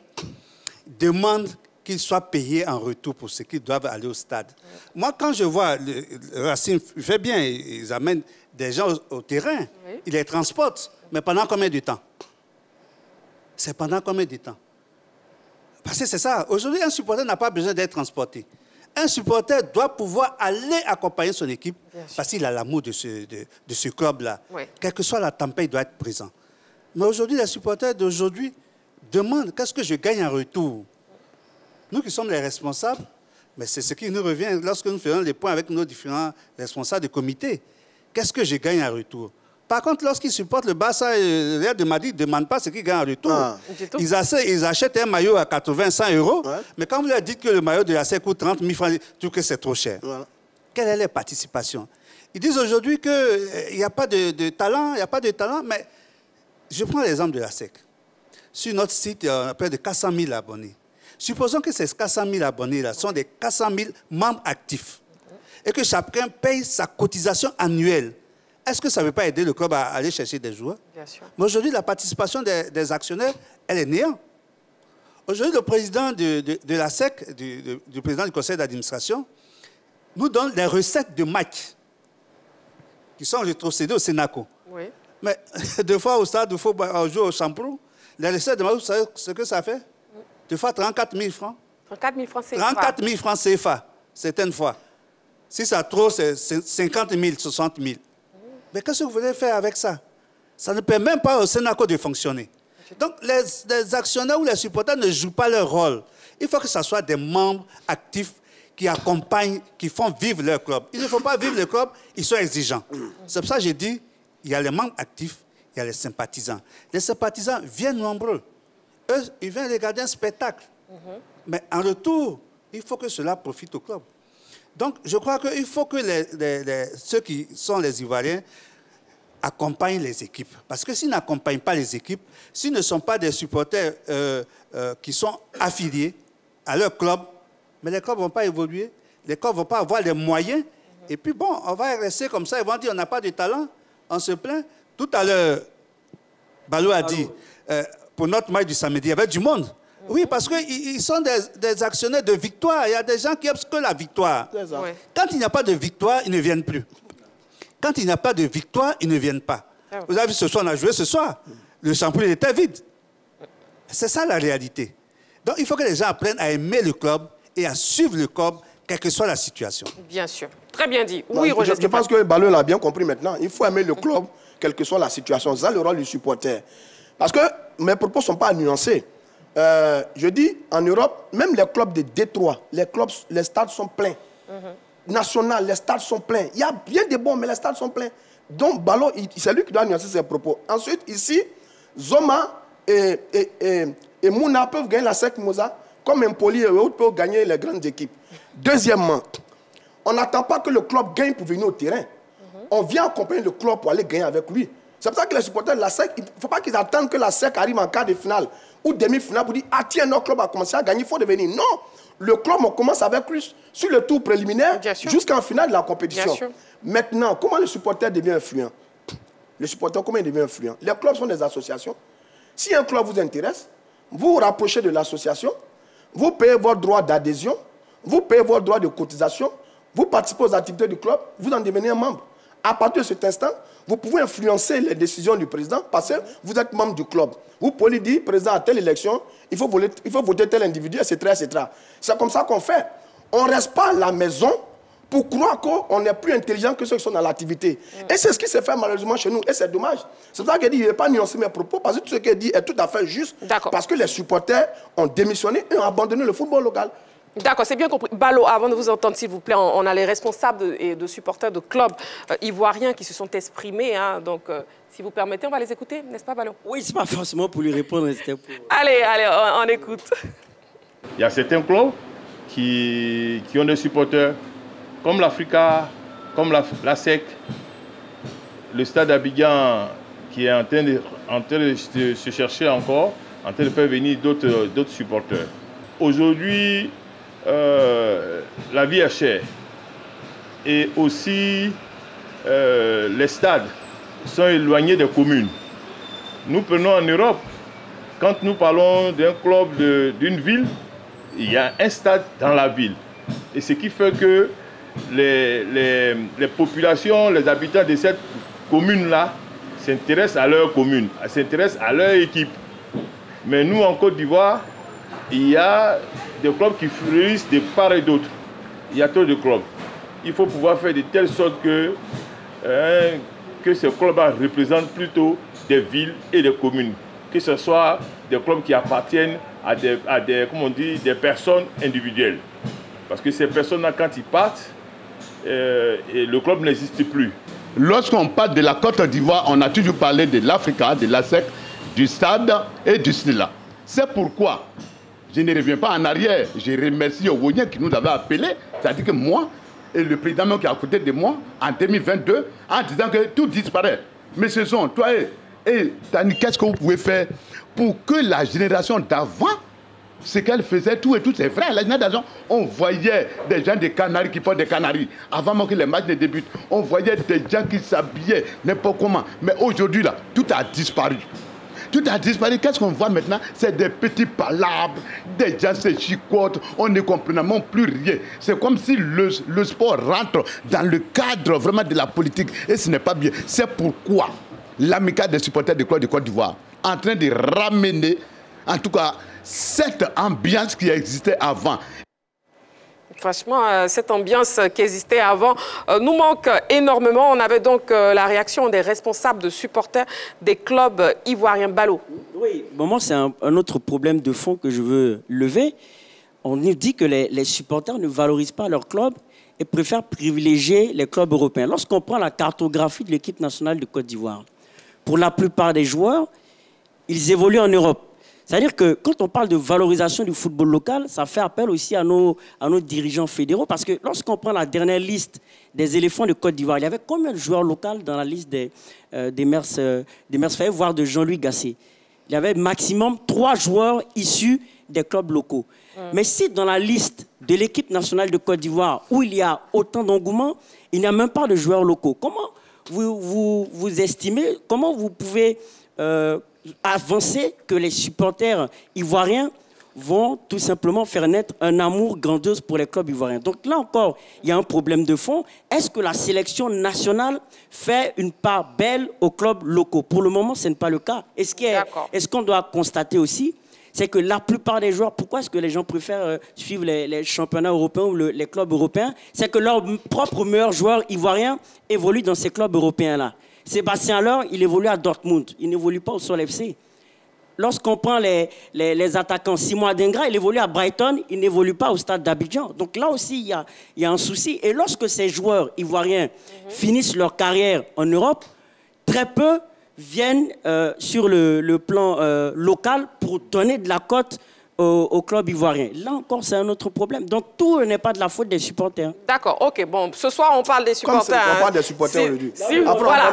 demandent qu'ils soient payés en retour pour ce qu'ils doivent aller au stade. Moi, quand je vois le Racing fait bien, ils amènent des gens au terrain, ils les transportent. Mais pendant combien de temps? C'est pendant combien de temps? Parce que c'est ça. Aujourd'hui, un supporter n'a pas besoin d'être transporté. Un supporter doit pouvoir aller accompagner son équipe parce qu'il a l'amour de ce club-là. Oui. Quelle que soit la tempête, il doit être présent. Mais aujourd'hui, les supporters d'aujourd'hui demandent qu'est-ce que je gagne en retour. Nous qui sommes les responsables, mais c'est ce qui nous revient lorsque nous faisons les points avec nos différents responsables de comité. Qu'est-ce que je gagne en retour? Par contre, lorsqu'ils supportent le Barça et le Real de Madrid, ils ne demandent pas ce qu'ils gagnent en retour. Ah. Ils achètent un maillot à 80, 100 €, mais quand vous leur dites que le maillot de la SEC coûte 30 000 francs, ils trouvent que c'est trop cher. Voilà. Quelle est leur participation? Ils disent aujourd'hui qu'il n'y a pas de talent, il n'y a pas de talent, mais je prends l'exemple de la SEC. Sur notre site, il y a près de 400 000 abonnés. Supposons que ces 400 000 abonnés-là sont des 400 000 membres actifs et que chacun paye sa cotisation annuelle. Est-ce que ça ne veut pas aider le club à aller chercher des joueurs? Bien sûr. Mais aujourd'hui, la participation des actionnaires, elle est néant. Aujourd'hui, le président de la SEC, du président du conseil d'administration, nous donne des recettes de match qui sont rétrocédées au Sénaco. Oui. Mais 2 fois au stade, 2 fois au jour au Champrou, les recettes de match, vous savez ce que ça fait? 2 fois 34 000 francs. 34 000 francs CFA. 34 000 francs CFA, certaines fois. Si ça trop, c'est 50 000, 60 000. Mais qu'est-ce que vous voulez faire avec ça? Ça ne permet même pas au Sénaco de fonctionner. Donc, les actionnaires ou les supporters ne jouent pas leur rôle. Il faut que ce soit des membres actifs qui accompagnent, qui font vivre leur club. Ils ne font pas vivre le club, ils sont exigeants. C'est pour ça que j'ai dit, il y a les membres actifs, il y a les sympathisants. Les sympathisants viennent nombreux. Eux, ils viennent regarder un spectacle. Mais en retour, il faut que cela profite au club. Donc, je crois qu'il faut que ceux qui sont les Ivoiriens accompagnent les équipes. Parce que s'ils n'accompagnent pas les équipes, s'ils ne sont pas des supporters qui sont affiliés à leur club, mais les clubs ne vont pas évoluer, les clubs ne vont pas avoir les moyens. Et puis bon, on va rester comme ça, ils vont dire on n'a pas de talent, on se plaint. Tout à l'heure, Balo a dit, pour notre match du samedi, il y avait du monde. Oui, parce qu'ils sont des actionnaires de victoire. Il y a des gens qui aiment que la victoire. Oui. Quand il n'y a pas de victoire, ils ne viennent plus. Quand il n'y a pas de victoire, ils ne viennent pas. Vous avez vu ce soir, on a joué ce soir. Le championnat était vide. C'est ça la réalité. Donc il faut que les gens apprennent à aimer le club et à suivre le club, quelle que soit la situation. Bien sûr. Très bien dit. Oui, Roger. Je pense que Balo l'a bien compris maintenant. Il faut aimer le club, quelle que soit la situation. C'est ça le rôle du supporter. Parce que mes propos ne sont pas nuancés. Je dis, en Europe, même les clubs de Détroit, les stades sont pleins. National, les stades sont pleins. Il y a bien des bons, mais les stades sont pleins. Donc, Balo, c'est lui qui doit nuancer ses propos. Ensuite, ici, Zoma et Mouna peuvent gagner la SEC Moza, comme Empoli et autres peuvent gagner les grandes équipes. Deuxièmement, on n'attend pas que le club gagne pour venir au terrain. On vient accompagner le club pour aller gagner avec lui. C'est pour ça que les supporters de la SEC, il ne faut pas qu'ils attendent que la SEC arrive en quart de finale ou demi-finale pour dire « Ah tiens, notre club a commencé à gagner, il faut devenir. » Non, le club, on commence avec lui sur le tour préliminaire jusqu'en finale de la compétition. Maintenant, comment le supporter devient influent? Le supporter, comment il devient influent? Les clubs sont des associations. Si un club vous intéresse, vous vous rapprochez de l'association, vous payez votre droit d'adhésion, vous payez votre droit de cotisation, vous participez aux activités du club, vous en devenez un membre. À partir de cet instant, vous pouvez influencer les décisions du président parce que vous êtes membre du club. Vous pouvez lui dire, président, à telle élection, il faut voter tel individu, etc. etc. C'est comme ça qu'on fait. On ne reste pas à la maison pour croire qu'on est plus intelligent que ceux qui sont dans l'activité. Et c'est ce qui se fait malheureusement chez nous. Et c'est dommage. C'est pour ça qu'il dit, il ne pas nuancer mes propos, parce que tout ce qu'il dit est tout à fait juste. Parce que les supporters ont démissionné et ont abandonné le football local. D'accord, c'est bien compris. Balo, avant de vous entendre, s'il vous plaît, on a les responsables et de supporters de clubs ivoiriens qui se sont exprimés. Hein, donc, si vous permettez, on va les écouter, n'est-ce pas, Balo? Oui, c'est pas forcément pour lui répondre. Pour... Allez, on écoute. Il y a certains clubs qui ont des supporters, comme l'Africa, comme la SEC, le Stade Abidjan, qui est en train de se chercher encore, en train de faire venir d'autres supporters. Aujourd'hui, la vie est chère et aussi les stades sont éloignés des communes. Nous prenons en Europe, quand nous parlons d'un club d'une ville, il y a un stade dans la ville. Et ce qui fait que les populations, les habitants de cette commune-là s'intéressent à leur commune, s'intéressent à leur équipe. Mais nous, en Côte d'Ivoire, il y a des clubs qui fleurissent de part et d'autre. Il y a trop de clubs. Il faut pouvoir faire de telle sorte que ces clubs représentent plutôt des villes et des communes. Que ce soit des clubs qui appartiennent à des personnes individuelles. Parce que ces personnes-là, quand ils partent, le club n'existe plus. Lorsqu'on parle de la Côte d'Ivoire, on a toujours parlé de l'Africa, de l'ASEC, du Stade et du SNILA. C'est pourquoi je ne reviens pas en arrière. Je remercie Owoyen qui nous avait appelés. C'est-à-dire que moi et le président qui est à côté de moi en 2022 en disant que tout disparaît. Mais ce sont toi et Tani, qu'est-ce que vous pouvez faire pour que la génération d'avant, ce qu'elle faisait, tout et tout, c'est vrai. La génération, on voyait des gens des Canaries qui portent des Canaries. Avant même que les matchs ne débutent, on voyait des gens qui s'habillaient n'importe comment. Mais aujourd'hui, là, tout a disparu. Tout a disparu. Qu'est-ce qu'on voit maintenant? C'est des petits palabres, des gens se chicotent, on ne comprend même plus rien. C'est comme si le sport rentre dans le cadre vraiment de la politique. Et ce n'est pas bien. C'est pourquoi l'amicale des supporters du club de Côte d'Ivoire est en train de ramener, en tout cas, cette ambiance qui existait avant. Franchement, cette ambiance qui existait avant nous manque énormément. On avait donc la réaction des responsables de supporters des clubs ivoiriens. Ballot. Oui, bon, c'est un autre problème de fond que je veux lever. On nous dit que les supporters ne valorisent pas leur club et préfèrent privilégier les clubs européens. Lorsqu'on prend la cartographie de l'équipe nationale de Côte d'Ivoire, pour la plupart des joueurs, ils évoluent en Europe. C'est-à-dire que quand on parle de valorisation du football local, ça fait appel aussi à nos dirigeants fédéraux. Parce que lorsqu'on prend la dernière liste des éléphants de Côte d'Ivoire, il y avait combien de joueurs locaux dans la liste des Mers Faye, voire de Jean-Louis Gasset? Il y avait maximum 3 joueurs issus des clubs locaux. Mais si dans la liste de l'équipe nationale de Côte d'Ivoire, où il y a autant d'engouement, il n'y a même pas de joueurs locaux, comment vous estimez, comment vous pouvez avancer que les supporters ivoiriens vont tout simplement faire naître un amour grandiose pour les clubs ivoiriens? Donc là encore, il y a un problème de fond. Est-ce que la sélection nationale fait une part belle aux clubs locaux? Pour le moment, ce n'est pas le cas. Est-ce qu'on doit constater aussi, c'est que la plupart des joueurs, pourquoi est-ce que les gens préfèrent suivre les championnats européens ou les clubs européens? C'est que leurs propres meilleurs joueurs ivoiriens évoluent dans ces clubs européens-là. Sébastien Haller, il évolue à Dortmund, il n'évolue pas au Sol FC. Lorsqu'on prend les attaquants, Simon Adengra, il évolue à Brighton, il n'évolue pas au Stade d'Abidjan. Donc là aussi, il y a un souci. Et lorsque ces joueurs ivoiriens finissent leur carrière en Europe, très peu viennent sur le plan local pour donner de la cote au club ivoirien. Là encore, c'est un autre problème. Donc, tout n'est pas de la faute des supporters. D'accord, ok. Bon, ce soir, on parle des supporters. On parle des supporters aujourd'hui. Voilà,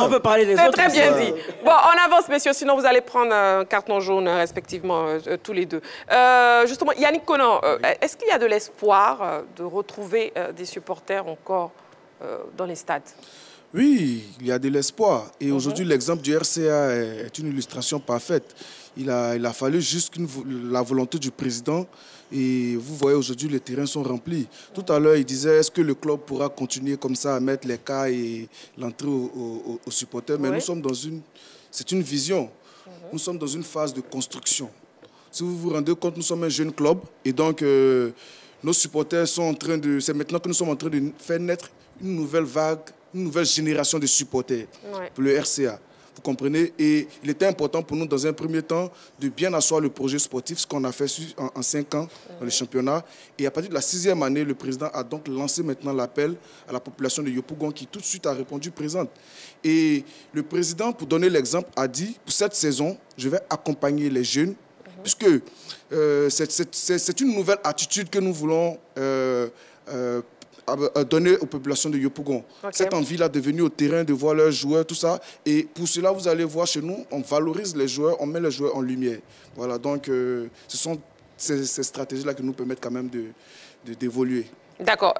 on peut parler des autres. C'est très bien dit. Bon, on avance, messieurs, sinon vous allez prendre un carton jaune, respectivement, tous les deux. Justement, Yannick Konan, est-ce qu'il y a de l'espoir de retrouver des supporters encore dans les stades? Oui, il y a de l'espoir. Et aujourd'hui, l'exemple du RCA est une illustration parfaite. Il a fallu juste la volonté du président. Et vous voyez, aujourd'hui, les terrains sont remplis. Tout à l'heure, il disait, est-ce que le club pourra continuer comme ça à mettre les cas et l'entrée aux supporters? Mais nous sommes dans c'est une vision. Nous sommes dans une phase de construction. Si vous vous rendez compte, nous sommes un jeune club. Et donc, nos supporters sont en train de... C'est maintenant que nous sommes en train de faire naître une nouvelle vague, une nouvelle génération de supporters pour le RCA. Vous comprenez? Et il était important pour nous, dans un premier temps, de bien asseoir le projet sportif, ce qu'on a fait en 5 ans dans le championnat. Et à partir de la 6e année, le président a donc lancé maintenant l'appel à la population de Yopougon qui tout de suite a répondu présente. Et le président, pour donner l'exemple, a dit, pour cette saison, je vais accompagner les jeunes, puisque c'est une nouvelle attitude que nous voulons donner aux populations de Yopougon. Cette envie-là de venir au terrain, de voir leurs joueurs, tout ça. Et pour cela, vous allez voir chez nous, on valorise les joueurs, on met les joueurs en lumière. Voilà, donc ce sont ces stratégies-là qui nous permettent quand même d'évoluer. D'accord.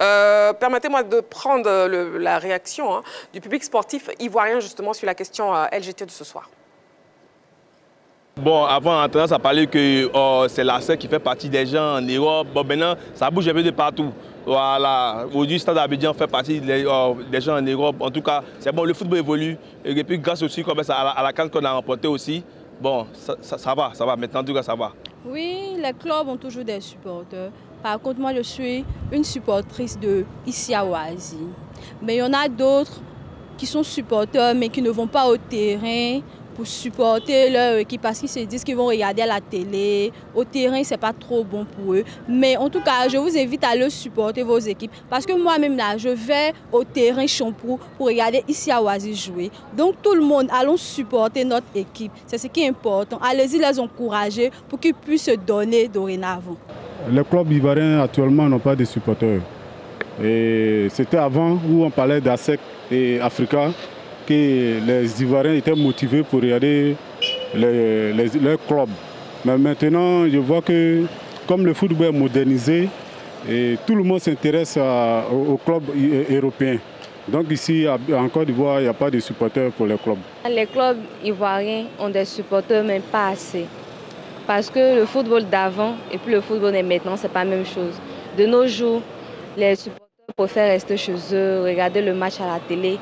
Permettez-moi de prendre la réaction du public sportif ivoirien justement sur la question LGT de ce soir. Bon, avant, on a tendance à parler que c'est l'ASEC qui fait partie des gens en Europe. Bon, maintenant, ça bouge un peu de partout. Voilà. Aujourd'hui, le Stade d'Abidjan fait partie des gens en Europe. En tout cas, c'est bon, le football évolue. Et puis, grâce aussi à la CAN qu'on a remportée aussi, bon, ça va. Maintenant, en tout cas, ça va. Oui, les clubs ont toujours des supporters. Par contre, moi, je suis une supportrice de ici à Oasis. Mais il y en a d'autres qui sont supporters, mais qui ne vont pas au terrain pour supporter leur équipe parce qu'ils se disent qu'ils vont regarder à la télé. Au terrain, ce n'est pas trop bon pour eux. Mais en tout cas, je vous invite à aller supporter vos équipes. Parce que moi-même, là, je vais au terrain Champrou pour regarder ici à Oasis jouer. Donc, tout le monde, allons supporter notre équipe. C'est ce qui est important. Allez-y les encourager pour qu'ils puissent se donner dorénavant. Les clubs ivoiriens actuellement n'ont pas de supporters. C'était avant où on parlait d'ASEC et Africa que les Ivoiriens étaient motivés pour regarder leurs clubs. Mais maintenant, je vois que comme le football est modernisé, et tout le monde s'intéresse aux clubs européens. Donc ici, en Côte d'Ivoire, il n'y a pas de supporters pour les clubs. Les clubs ivoiriens ont des supporters, mais pas assez. Parce que le football d'avant et puis le football de maintenant, ce n'est pas la même chose. De nos jours, les supporters préfèrent rester chez eux, regarder le match à la télé.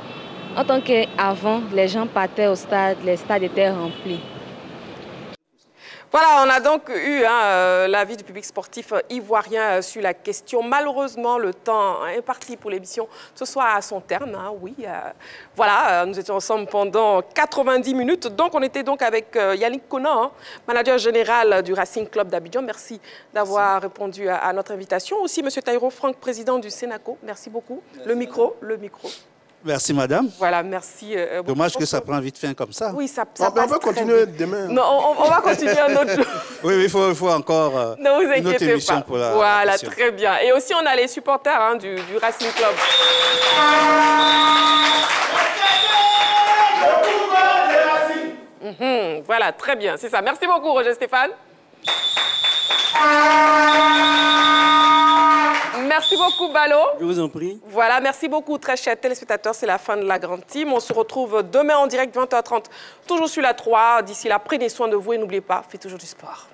En tant qu'avant, les gens partaient au stade, les stades étaient remplis. Voilà, on a donc eu l'avis du public sportif ivoirien sur la question. Malheureusement, le temps imparti pour l'émission ce soir à son terme. Voilà, nous étions ensemble pendant 90 minutes. Donc, on était donc avec Yannick Konan, manager général du Racing Club d'Abidjan. Merci d'avoir répondu à notre invitation. Aussi, M. Taïro Franck, président du Sénaco. Merci beaucoup. Merci. Le micro. Merci, madame. Voilà, merci. Dommage que ça prend vite fin comme ça. Oui, ça on va continuer demain. Non, on va continuer un autre jour. Oui, il faut encore ne vous une autre inquiétez émission pas. pour la Voilà, question. très bien. Et aussi, on a les supporters du Racing Club. Voilà, très bien, c'est ça. Merci beaucoup, Roger Stéphane. Merci beaucoup, Balo. Je vous en prie. Voilà, merci beaucoup, très chers téléspectateurs. C'est la fin de la grande team. On se retrouve demain en direct, 20h30, toujours sur la 3. D'ici là, prenez soin de vous et n'oubliez pas, faites toujours du sport.